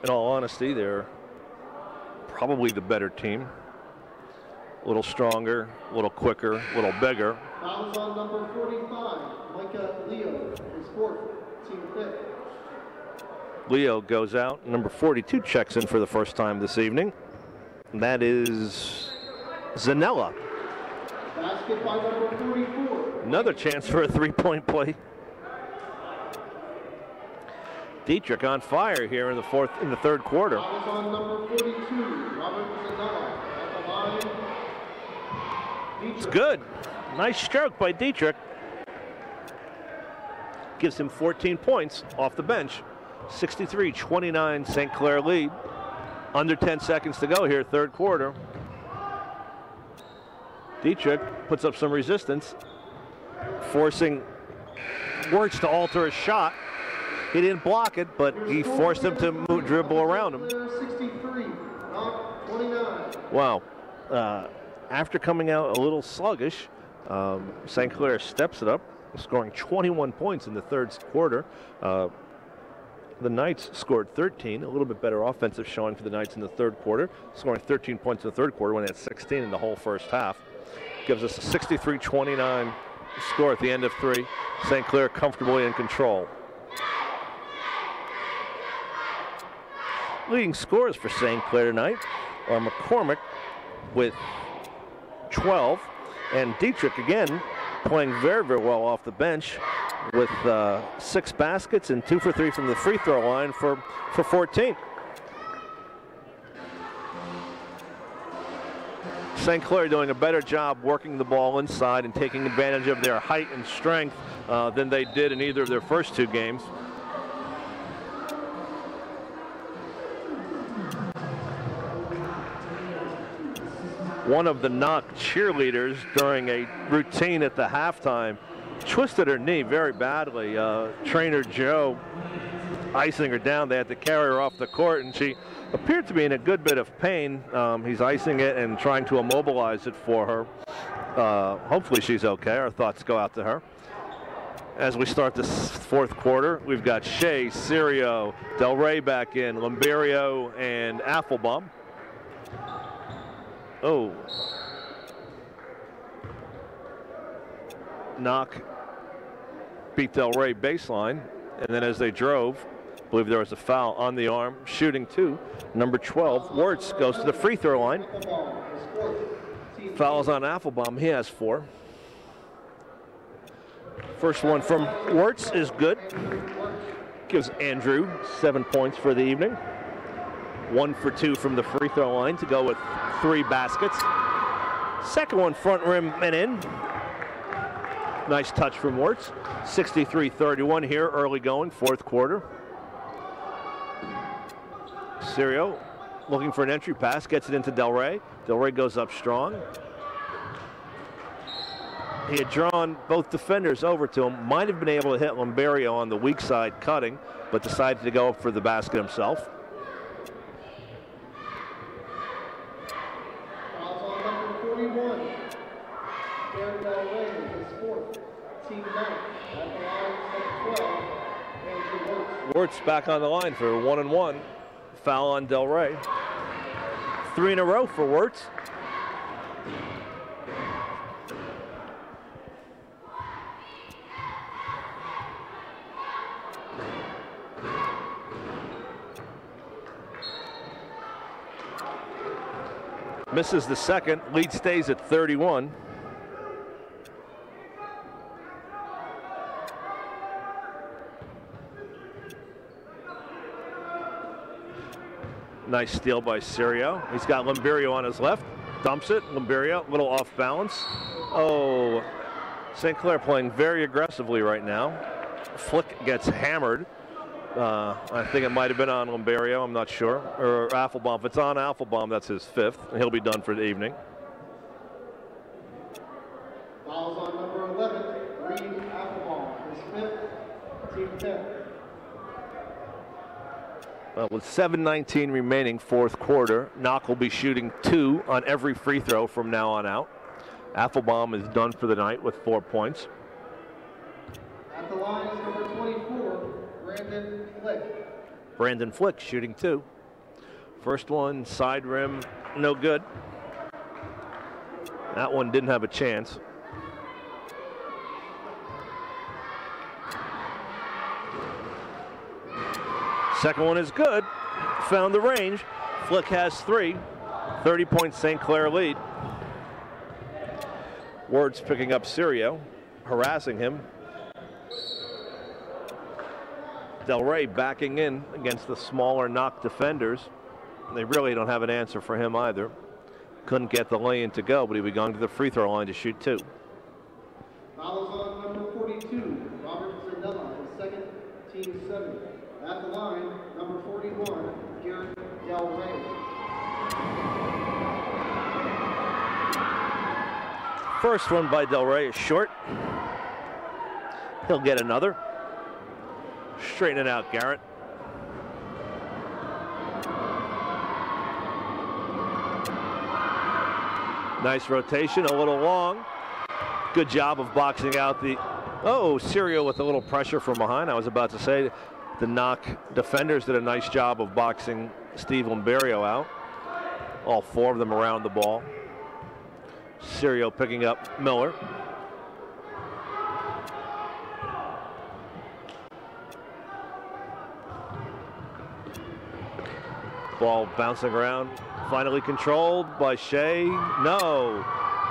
Speaker 1: In all honesty, they're probably the better team. A little stronger, a little quicker, a little bigger.
Speaker 2: Fouls on number 45, Micah Leo, his 4th, team 5th.
Speaker 1: Leo goes out. Number 42 checks in for the first time this evening. And that is Zanella.
Speaker 2: Basket by number 44.
Speaker 1: Another chance for a 3-point play. Dietrich on fire here in the third quarter.
Speaker 2: Fouls on number 42, Robert Zanella. At the line, Dietrich.
Speaker 1: It's good. Nice stroke by Dietrich. Gives him 14 points off the bench. 63-29 St. Clair lead. Under 10 seconds to go here, third quarter. Dietrich puts up some resistance, forcing Wirtz to alter his shot. He didn't block it, but he forced him to dribble around him.
Speaker 2: 63, 29.
Speaker 1: Wow. After coming out a little sluggish, St. Clair steps it up, scoring 21 points in the third quarter. The Knights scored 13, a little bit better offensive showing for the Knights in the third quarter, scoring 13 points in the third quarter when they had 16 in the whole first half. Gives us a 63-29 score at the end of 3. St. Clair comfortably in control. leading scorers for St. Clair tonight are McCormick with 12, and Dietrich again playing very, very well off the bench with 6 baskets and 2 for 3 from the free throw line for 14. St. Clair doing a better job working the ball inside and taking advantage of their height and strength than they did in either of their first 2 games. One of the Knoch cheerleaders during a routine at the halftime twisted her knee very badly. Trainer Joe icing her down. They had to carry her off the court, and she appeared to be in a good bit of pain. He's icing it and trying to immobilize it for her. Hopefully she's okay. Our thoughts go out to her. As we start this 4th quarter, we've got Shea, Sirio, Del Rey back in, Limberio, and Applebaum. Oh. Knoch beat Del Rey baseline, and then as they drove, I believe there was a foul on the arm. Shooting 2, number 12, Wirtz goes to the free throw line. Fouls on Applebaum, he has 4. First one from Wirtz is good. Gives Andrew 7 points for the evening. 1 for 2 from the free throw line to go with 3 baskets. Second one front rim and in. Nice touch from Wirtz. 63-31 here, early going, 4th quarter. Sirio looking for an entry pass, gets it into Del Rey. Del Rey goes up strong. He had drawn both defenders over to him. Might have been able to hit Limberio on the weak side cutting, but decided to go up for the basket himself. Wirtz back on the line for 1-and-1. Foul on Del Rey. 3 in a row for Wirtz. Misses the second. Lead stays at 31. Nice steal by Sirio. He's got Limberio on his left. Dumps it. Limberio, a little off balance. Oh, St. Clair playing very aggressively right now. Flick gets hammered. I think it might have been on Limberio, I'm not sure. Or Applebaum. If it's on Applebaum, that's his 5th, and he'll be done for the evening.
Speaker 2: Fouls on number 11, Reed Applebaum, his 5th, team 10.
Speaker 1: Well, with 7:19 remaining, 4th quarter, Knoch will be shooting 2 on every free throw from now on out. Applebaum is done for the night with 4 points.
Speaker 2: At the line is number 24, Brandon Flick.
Speaker 1: Brandon Flick shooting 2. First one, side rim, no good. That one didn't have a chance. Second one is good. Found the range. Flick has 3. 30-point St. Clair lead. Wirtz picking up Sirio, harassing him. Del Rey backing in against the smaller Knoch defenders. They really don't have an answer for him either. Couldn't get the lay-in to go, but he'll be going to the free throw line to shoot 2.
Speaker 2: Fouls on number 42, Robert Zandella, his 2nd, team 7. At the line, number 41, Garrett Del Rey.
Speaker 1: First one by Del Rey is short. He'll get another. Straighten it out, Garrett. Nice rotation, a little long. Good job of boxing out the... Oh, Sirio with a little pressure from behind. I was about to say the Knoch defenders did a nice job of boxing Steve Limberio out. All 4 of them around the ball. Sirio picking up Miller. Ball bouncing around, finally controlled by Shea. No,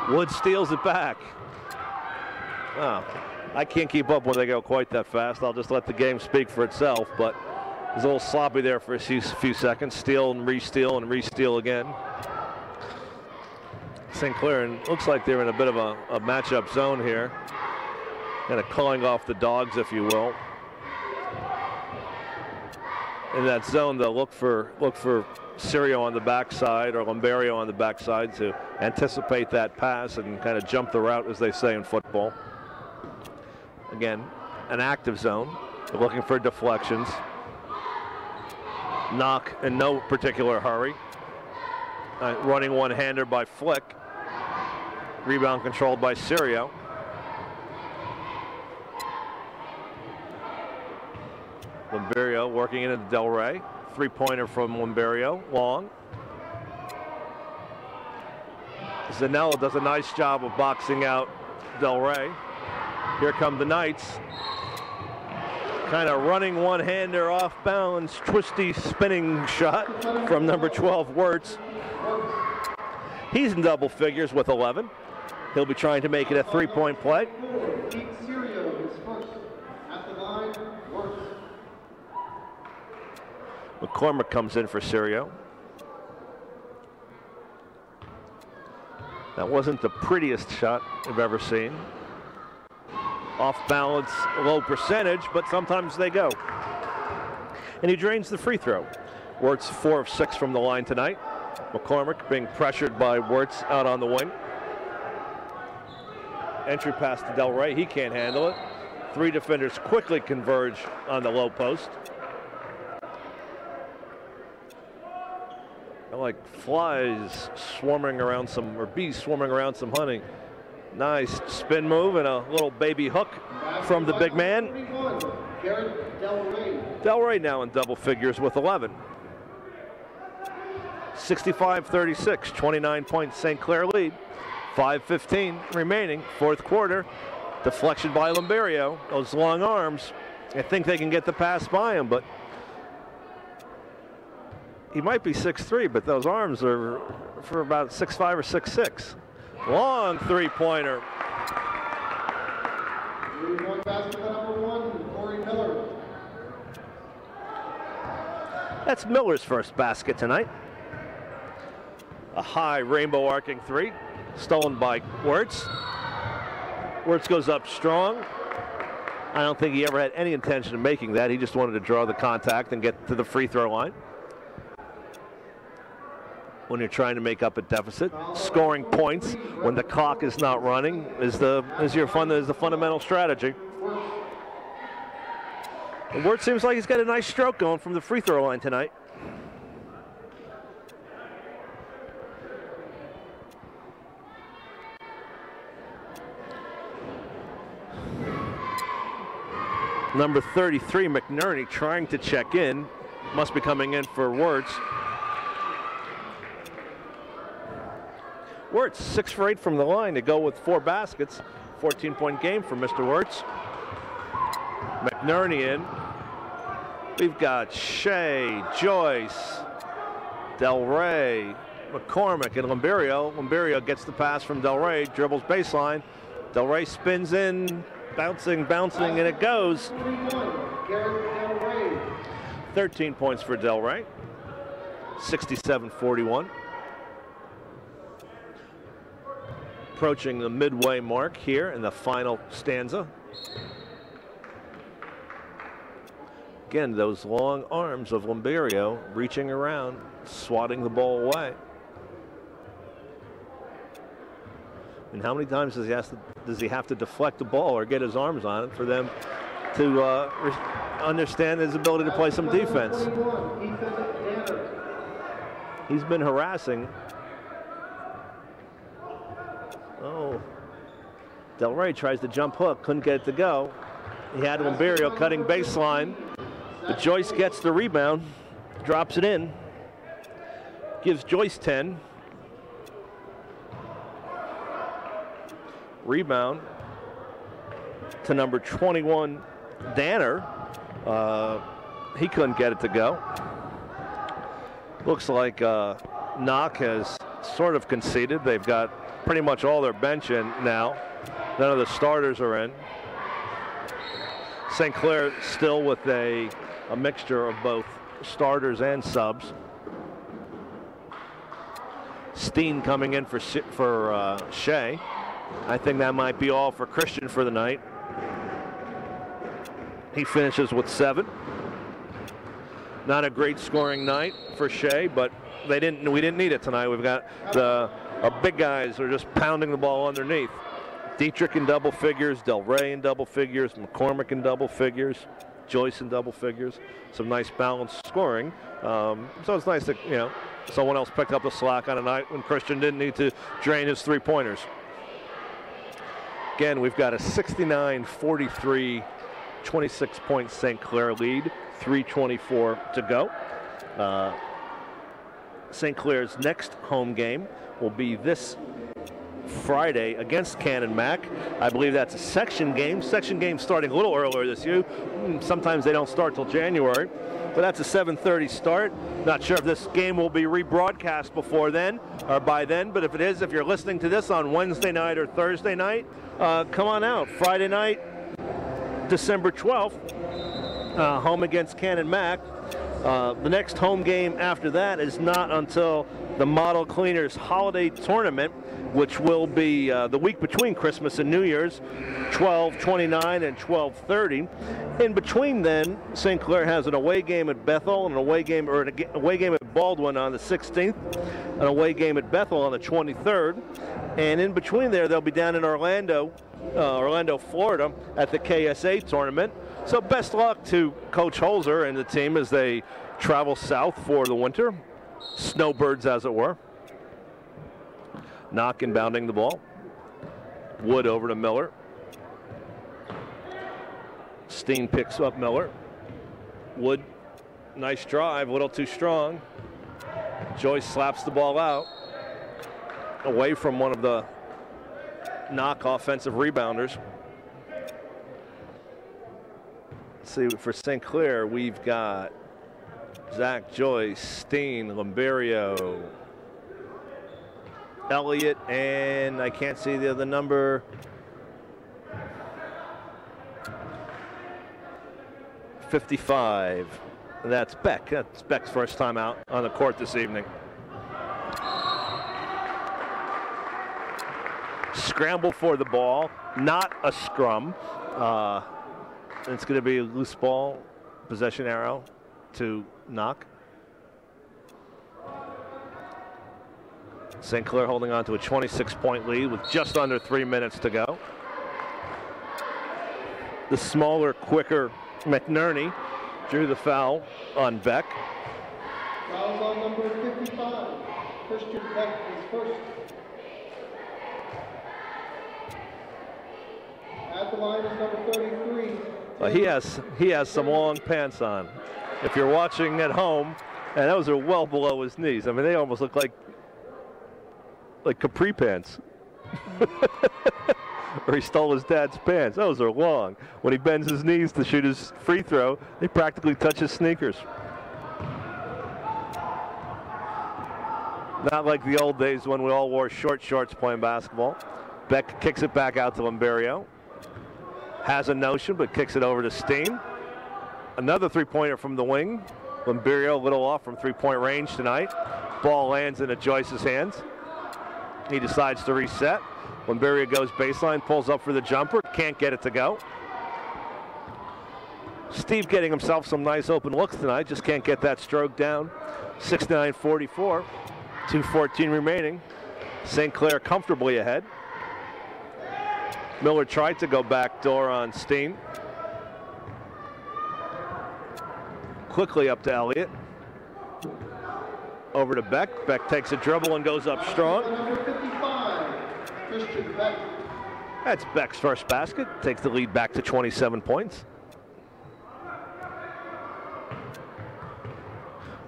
Speaker 1: Wood steals it back. Oh, I can't keep up when they go quite that fast. I'll just let the game speak for itself, but it was a little sloppy there for a few seconds. Steal and re-steal again. St. Clair, and looks like they're in a bit of a matchup zone here. Kind of calling off the dogs, if you will. In that zone, they'll look for Sirio on the backside or Lumberio on the backside to anticipate that pass and kind of jump the route, as they say in football. Again, an active zone. They're looking for deflections. Knoch in no particular hurry. Running one-hander by Flick. Rebound controlled by Sirio. Lumberio working into Del Rey. Three-pointer from Lumberio, long. Zanella does a nice job of boxing out Del Rey. Here come the Knights. Kind of running one-hander off balance, twisty spinning shot from number 12, Wirtz. He's in double figures with 11. He'll be trying to make it a three-point play. McCormick comes in for Sirio. That wasn't the prettiest shot I've ever seen. Off balance, low percentage, but sometimes they go. And he drains the free throw. Wirtz 4 of 6 from the line tonight. McCormick being pressured by Wirtz out on the wing. Entry pass to Del Rey, he can't handle it. Three defenders quickly converge on the low post. Like flies swarming around some, or bees swarming around some honey. Nice spin move and a little baby hook from the big man. Del Rey now in double figures with 11. 65-36, 29-point St. Clair lead. 5:15 remaining, fourth quarter. Deflection by Lumberio. Those long arms. I think they can get the pass by him, but he might be 6'3", but those arms are for about 6'5" or 6'6". Long three-pointer. That's Miller's first basket tonight. A high rainbow arcing three, stolen by Wirtz. Wirtz goes up strong. I don't think he ever had any intention of making that. He just wanted to draw the contact and get to the free throw line. When you're trying to make up a deficit, scoring points when the clock is not running is the fundamental strategy. And Wirtz seems like he's got a nice stroke going from the free throw line tonight. Number 33, McNerney, trying to check in. Must be coming in for Wirtz. Wirtz 6 for 8 from the line to go with 4 baskets. 14-point game for Mr. Wirtz. McNerney in. We've got Shea, Joyce, Del Rey, McCormick, and Lumberio. Lumberio gets the pass from Del Rey, dribbles baseline. Del Rey spins in, bouncing, and it goes. 13 points for Del Rey. 67-41. Approaching the midway mark here in the final stanza. Again, those long arms of Lumberio reaching around, swatting the ball away. And how many times does he have to deflect the ball or get his arms on it for them to understand his ability to play some defense? He's been harassing. Oh, Del Rey tries to jump hook, couldn't get it to go. He had Lumberio cutting baseline, but Joyce gets the rebound, drops it in, gives Joyce 10. Rebound to number 21, Danner. He couldn't get it to go. Looks like Knoch has sort of conceded. They've got pretty much all their bench in now. None of the starters are in. St. Clair still with a mixture of both starters and subs. Steen coming in for Shea. I think that might be all for Christian for the night. He finishes with 7. Not a great scoring night for Shea, but we didn't need it tonight. We've got our big guys are just pounding the ball underneath. Dietrich in double figures, Del Rey in double figures, McCormick in double figures, Joyce in double figures. Some nice balanced scoring. So it's nice that, you know, someone else picked up the slack on a night when Christian didn't need to drain his 3-pointers. Again, we've got a 69-43, 26-point St. Clair lead, 3:24 to go. St. Clair's next home game will be this Friday against Canon Mac. I believe that's a section game. Section game starting a little earlier this year. Sometimes they don't start till January, but that's a 7:30 start. Not sure if this game will be rebroadcast before then or by then, but if it is, if you're listening to this on Wednesday night or Thursday night, come on out. Friday night, December 12th, home against Canon Mac. The next home game after that is not until the Model Cleaners Holiday Tournament, which will be the week between Christmas and New Year's, 12/29 and 12/30. In between then, St. Clair has an away game at Bethel and an away game at Baldwin on the 16th, an away game at Bethel on the 23rd, and in between there, they'll be down in Orlando, Florida, at the KSA tournament. So best luck to Coach Holzer and the team as they travel south for the winter. Snowbirds, as it were. Knoch inbounding the ball. Wood over to Miller. Steen picks up Miller. Wood, nice drive, a little too strong. Joyce slaps the ball out. Away from one of the Knoch offensive rebounders. Let's see, for St. Clair, we've got Zach, Joyce, Steen, Limberio, Elliott, and I can't see the other number. 55. That's Beck. That's Beck's first time out on the court this evening. Scramble for the ball, not a scrum. It's going to be a loose ball, possession arrow to Knoch. St. Clair holding on to a 26-point lead with just under 3 minutes to go. The smaller, quicker McNerney drew the foul on Beck.
Speaker 2: Foul's on number 55. Christian Beck is first. At the line is number 33.
Speaker 1: He has some long pants on. If you're watching at home, and those are well below his knees. I mean, they almost look like capri pants. Or he stole his dad's pants. Those are long. When he bends his knees to shoot his free throw, they practically touch his sneakers. Not like the old days when we all wore short shorts playing basketball. Beck kicks it back out to Limberio. Has a notion, but kicks it over to Steen. Another three-pointer from the wing. Limberio a little off from three-point range tonight. Ball lands into Joyce's hands. He decides to reset. Limberio goes baseline, pulls up for the jumper. Can't get it to go. Steve getting himself some nice open looks tonight. Just can't get that stroke down. 69-44. 2:14 remaining. St. Clair comfortably ahead. Miller tried to go back door on Steen. Quickly up to Elliott. Over to Beck. Beck takes a dribble and goes up strong.
Speaker 2: Number 55, Christian Beck.
Speaker 1: That's Beck's first basket. Takes the lead back to 27 points.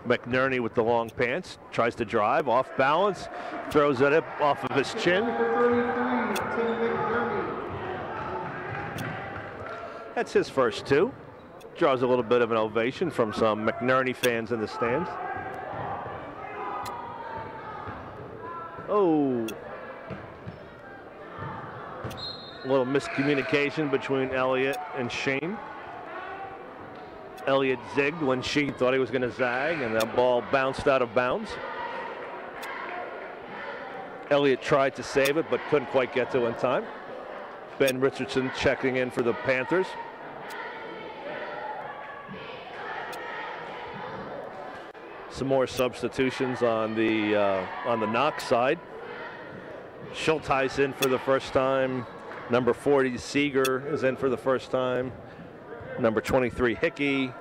Speaker 1: McNerney with the long pants. Tries to drive. Off balance. Throws it up off of his chin.
Speaker 2: Number 33, Tim McNerney.
Speaker 1: That's his first two. Draws a little bit of an ovation from some McNerney fans in the stands. Oh. A little miscommunication between Elliott and Sheen. Elliott zigged when Sheen thought he was going to zag, and that ball bounced out of bounds. Elliott tried to save it, but couldn't quite get to it in time. Ben Richardson checking in for the Panthers. Some more substitutions on the Knoch side. Schulteis in for the first time. Number 40 Seeger is in for the first time. Number 23 Hickey.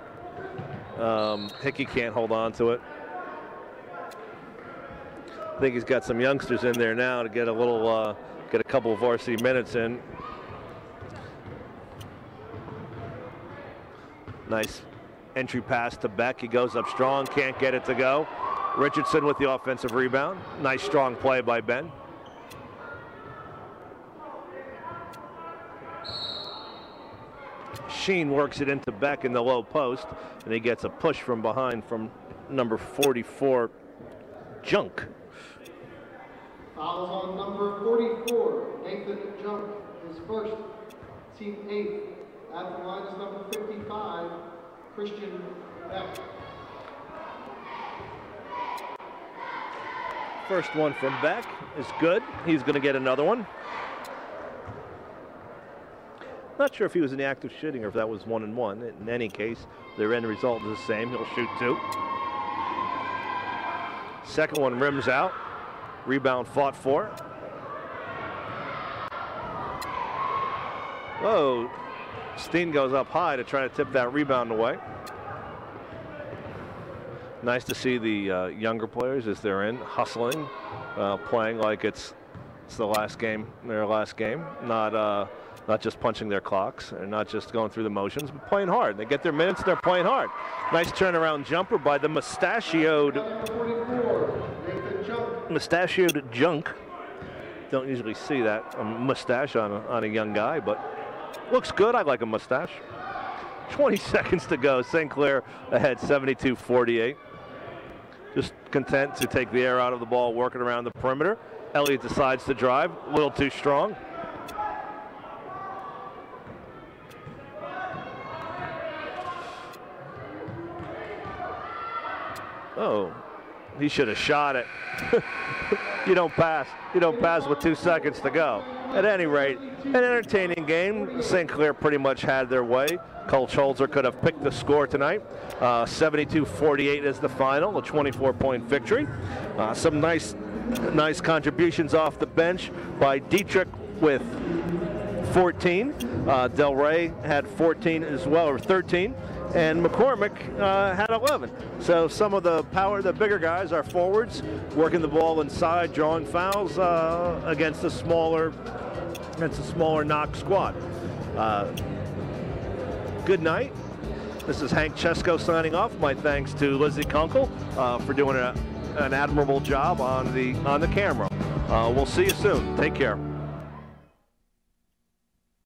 Speaker 1: Hickey can't hold on to it. I think he's got some youngsters in there now to get get a couple of varsity minutes in. Nice entry pass to Beck. He goes up strong, can't get it to go. Richardson with the offensive rebound. Nice strong play by Ben. Sheen works it into Beck in the low post, and he gets a push from behind from number 44, Junk.
Speaker 2: Fouls on number 44, Nathan Junk, his first, team 8th. At the line is number 55, Christian Beck.
Speaker 1: First one from Beck is good. He's going to get another one. Not sure if he was in the act of shooting or if that was 1-and-1. In any case, their end result is the same. He'll shoot 2. Second one rims out. Rebound fought for. Whoa. Steen goes up high to try to tip that rebound away. Nice to see the younger players as they're in, hustling, playing like it's the last game, their last game. Not just punching their clocks and not just going through the motions, but playing hard. They get their minutes, they're playing hard. Nice turnaround jumper by the mustachioed Junk. Don't usually see that, a mustache on a young guy, but looks good. I like a mustache. 20 seconds to go. St. Clair ahead 72-48. Just content to take the air out of the ball, working around the perimeter. Elliott decides to drive, a little too strong. Oh, he should have shot it. You don't pass. You don't pass with 2 seconds to go. At any rate, an entertaining game. St. Clair pretty much had their way. Coach Holzer could have picked the score tonight. 72-48 is the final, a 24-point victory. Some nice contributions off the bench by Dietrich with 14. Del Rey had 14 as well, or 13. And McCormick had 11. So some of the bigger guys are forwards, working the ball inside, drawing fouls against the smaller Knoch squad. Good night. This is Hank Chesko signing off. My thanks to Lizzie Kunkel for doing an admirable job on the camera. We'll see you soon. Take care.